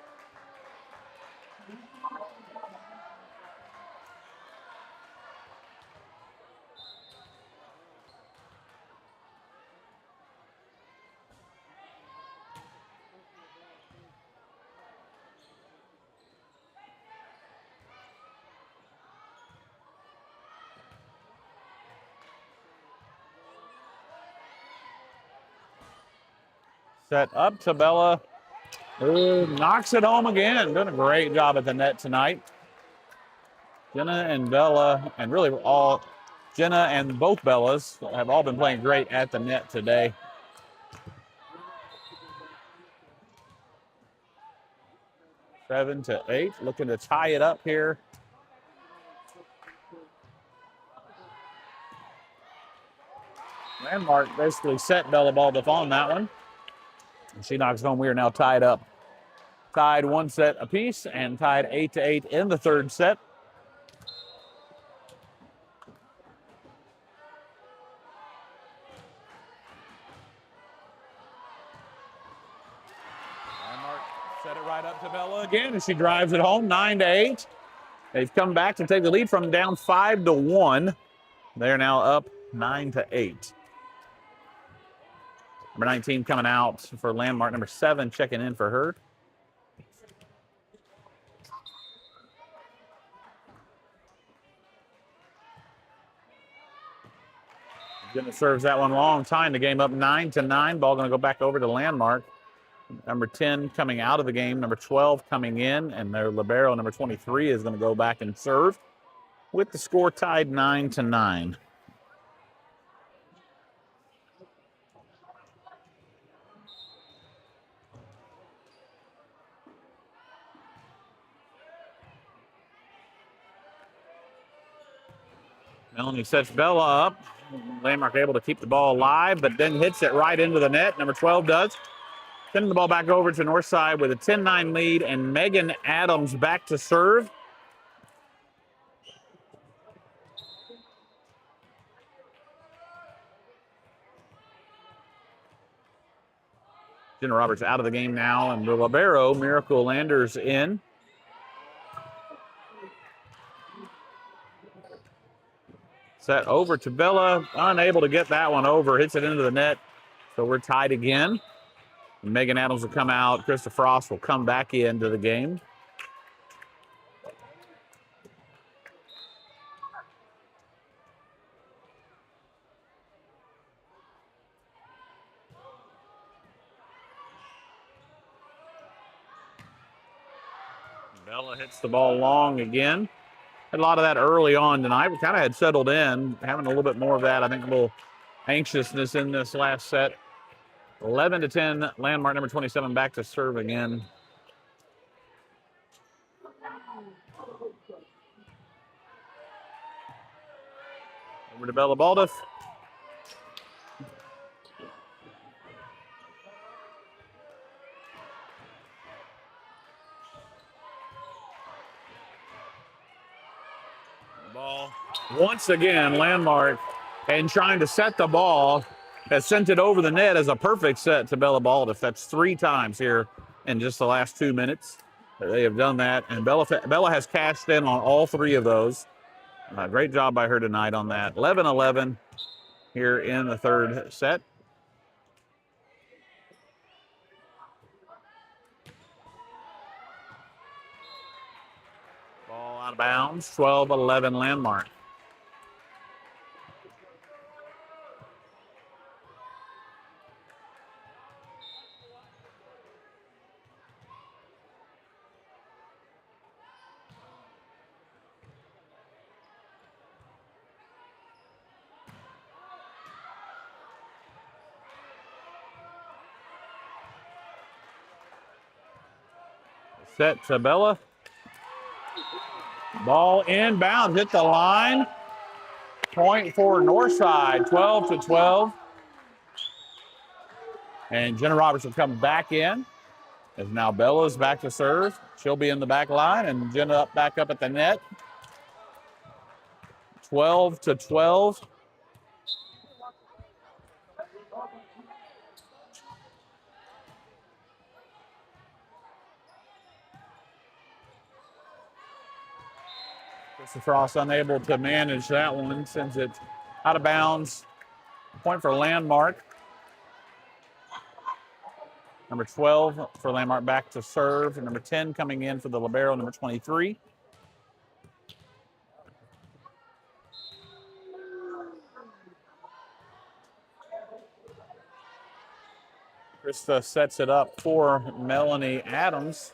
Set up to Bella, who knocks it home again. Doing a great job at the net tonight. Jenna and Bella, and really all Jenna and both Bellas have all been playing great at the net today. Seven to 8, looking to tie it up here. Landmark basically set Bella Baldiff on that one. She knocks home. We are now tied up. Tied one set apiece and tied 8-8 in the third set. Landmark set it right up to Bella again, and she drives it home, 9-8. They've come back to take the lead from down 5-1. They're now up 9-8. Number 19 coming out for Landmark. Number 7 checking in for her. Jenna serves that one long, tying the game up 9-9. Ball going to go back over to Landmark. Number 10 coming out of the game. Number 12 coming in. And their libero, number 23, is going to go back and serve with the score tied 9-9. Melanie sets Bella up. Landmark able to keep the ball alive, but then hits it right into the net. Number 12 does. Sending the ball back over to Northside with a 10-9 lead, and Megan Adams back to serve. Jenna Roberts out of the game now, and the libero, Miracle Landers, in. Set over to Bella, unable to get that one over, hits it into the net. So we're tied again. Megan Adams will come out. Krista Frost will come back into the game. Bella hits the ball long again. Had a lot of that early on tonight. We kind of had settled in, having a little bit more of that. I think a little anxiousness in this last set. 11-10, Landmark number 27 back to serve again. Over to Bella Baldiff. Ball once again, Landmark, and trying to set the ball, has sent it over the net as a perfect set to Bella Baldiff. That's 3 times here in just the last 2 minutes that they have done that. And Bella has cashed in on all 3 of those. Great job by her tonight on that. 11-11 here in the third set. Ball out of bounds, 12-11 Landmark. Set to Bella. Ball inbound, hit the line. Point for Northside, 12-12. And Jenna Roberts will come back in. As now Bella's back to serve. She'll be in the back line, and Jenna back up at the net. 12-12. Frost unable to manage that one, sends it out of bounds. Point for Landmark. Number 12 for Landmark back to serve. And number 10 coming in for the libero, number 23. Krista sets it up for Melanie Adams.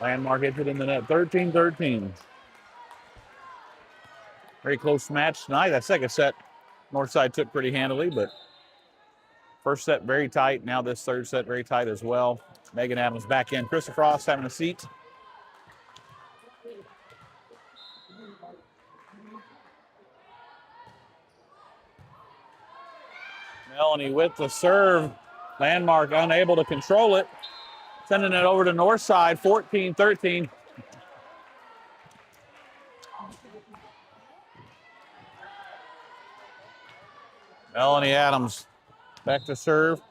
Landmark hits it in the net, 13-13. Very close match tonight. That second set, Northside took pretty handily, but first set very tight. Now this third set very tight as well. Megan Adams back in. Krista Frost having a seat. Melanie with the serve. Landmark unable to control it. Sending it over to Northside, 14-13. Melanie Adams back to serve.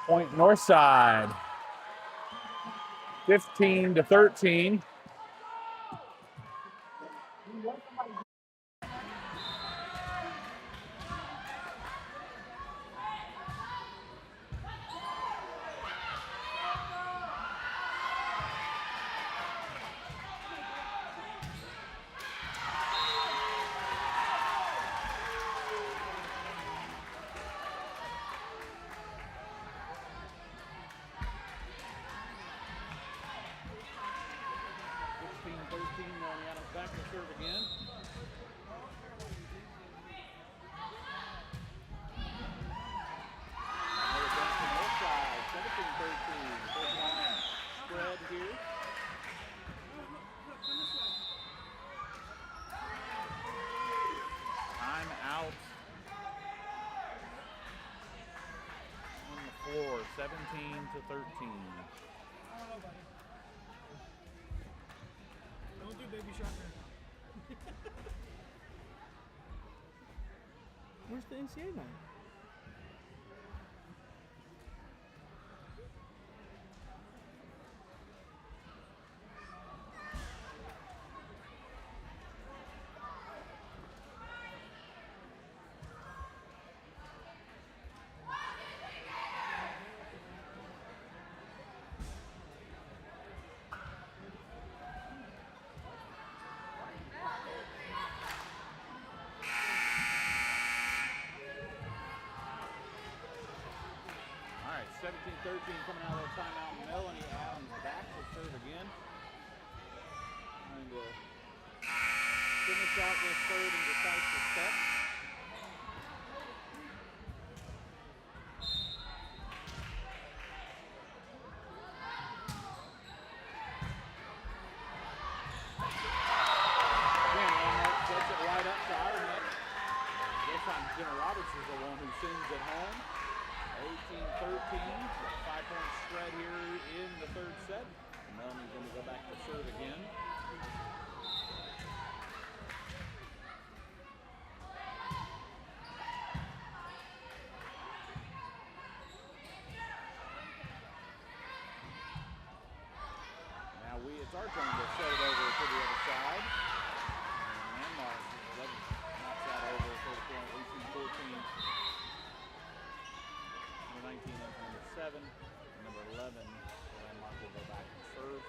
Point Northside, 15-13. Back to serve again. Another back to Northside, 17-13. Spread here. Time out on the floor, 17-13. Don't do baby shark. Where's the NCA night? All right, 17-13 coming out of the timeout. Melanie Adams back to serve again. Trying to finish out this third and decisive set. Again, Landmark sets it right up to our net. This time Jenna Roberts is the one who sends it home. 18-13, 5-point spread here in the third set. Melanie's going to go back to serve again. are trying to set it over to the other side. And Landmark, 11, knocks that over for the point, 18-14. Number 19 and number 7. And number 11, Landmark will go back and serve.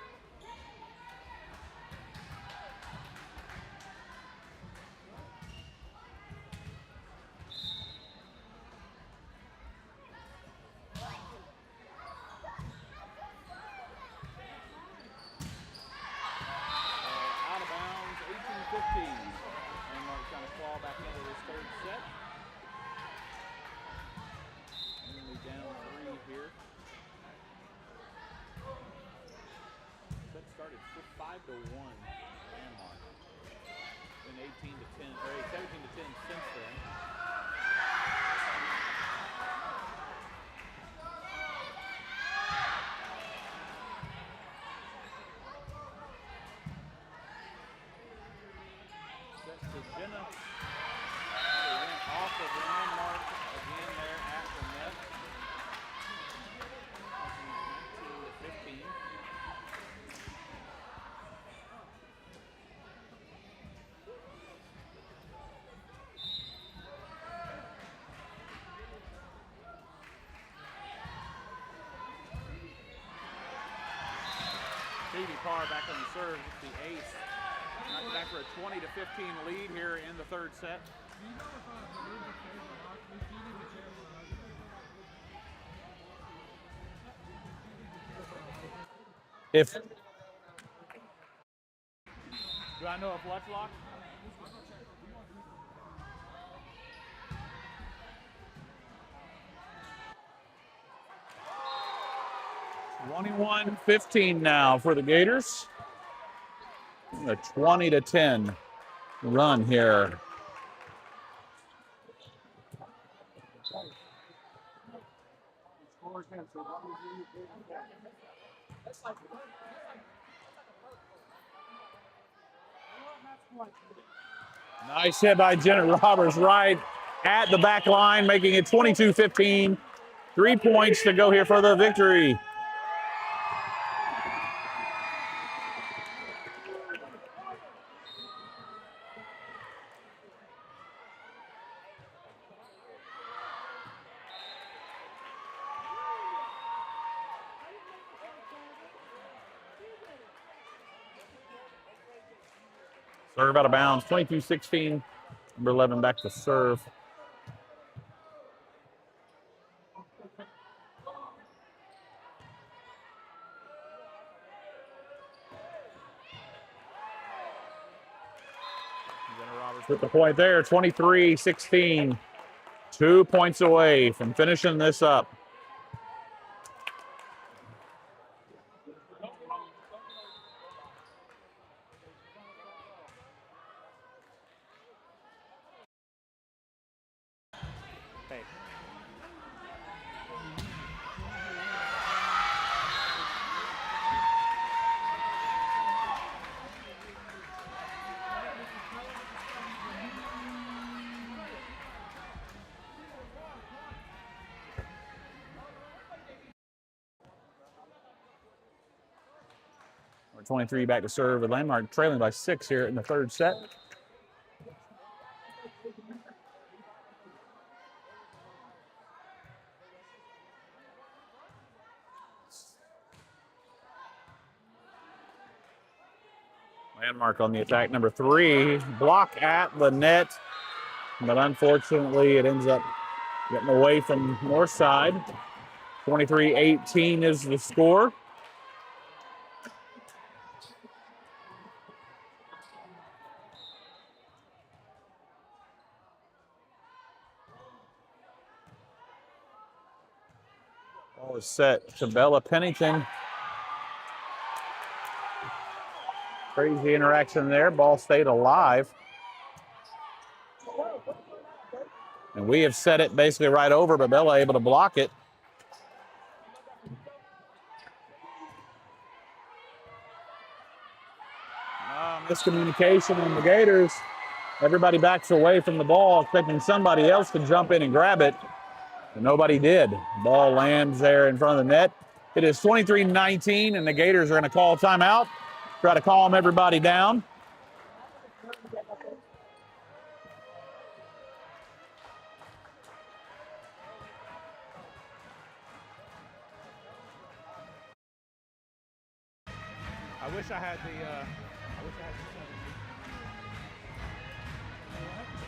Out of bounds, 18-15. Landmark trying to claw back into this third set. Only down 3 here. Set started 5-1 Landmark. Been 18-10, or 17-10 since then. Set to Jenna. They went off of Landmark again there at the net. 19-15. Stevie Parr back on the serve with the ace. Knocked back for a 20-15 lead here in the third set. Do I know if Lutz locked? (21-15) now for the Gators. A 20-10 run here. Nice hit by Janet Roberts right at the back line, making it 22-15. 3 points to go here for the victory. Serve out of bounds, 22-16. Number 11 back to serve. Jenna Roberts with the point there, 23-16. 2 points away from finishing this up. Number 23 back to serve with Landmark trailing by 6 here in the third set. Landmark on the attack. Number 3, block at the net, but unfortunately it ends up getting away from north side. 23-18 is the score. Ball is set to Bella Pennington. Crazy interaction there. Ball stayed alive. And we have set it basically right over, but Bella able to block it. Miscommunication on the Gators. Everybody backs away from the ball, expecting somebody else to jump in and grab it. And nobody did. Ball lands there in front of the net. It is 23-19, and the Gators are going to call timeout. Try to calm everybody down. I wish I had the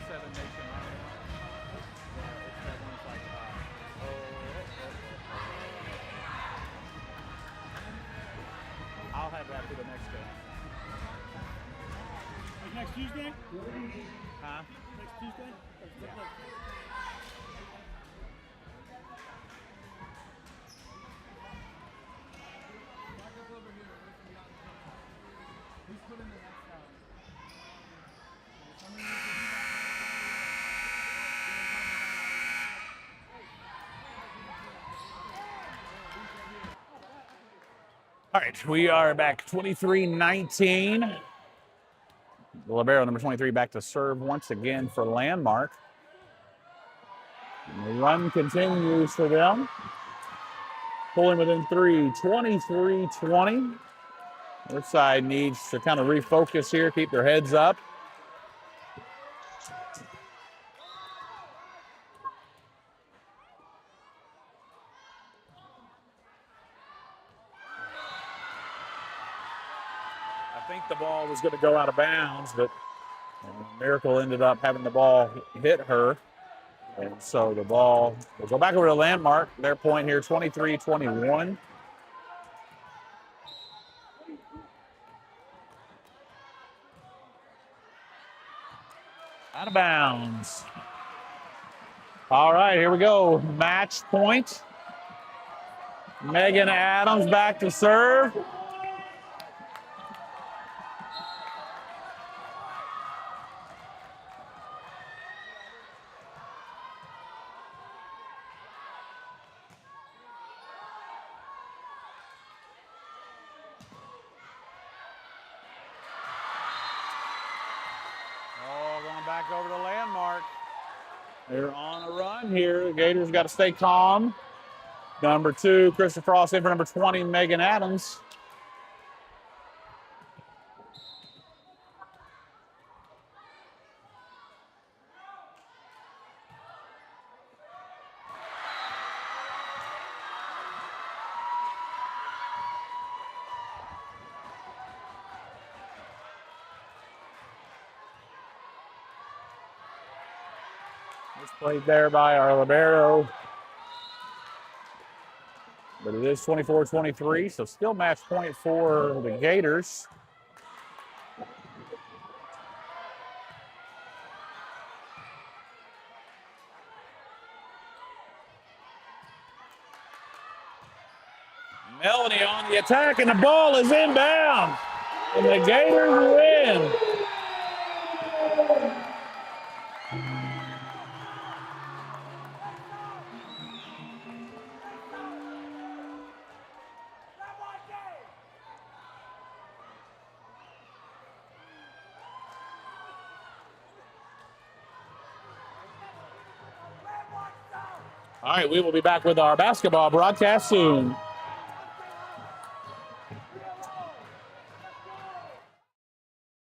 seven nation army. It's that one that's like, I'll have that for the next game. Like next Tuesday? Huh? Next Tuesday? All right, we are back 23-19. The libero, number 23, back to serve once again for Landmark. And the run continues for them. Pulling within 3, 23-20. Their side needs to kind of refocus here, keep their heads up. I think the ball was going to go out of bounds, but Miracle ended up having the ball hit her. And so the ball will go back over to Landmark. Their point here, 23-21. Out of bounds. All right, here we go. Match point. Megan Adams back to serve. Oh, going back over to Landmark. They're on a run here. The Gators got to stay calm. Number 2, Krista Frost in for number 20, Megan Adams. It's played there by our libero. But it is 24-23, so still match point for the Gators. Melanie on the attack, and the ball is inbound. And the Gators win. All right, we will be back with our basketball broadcast soon.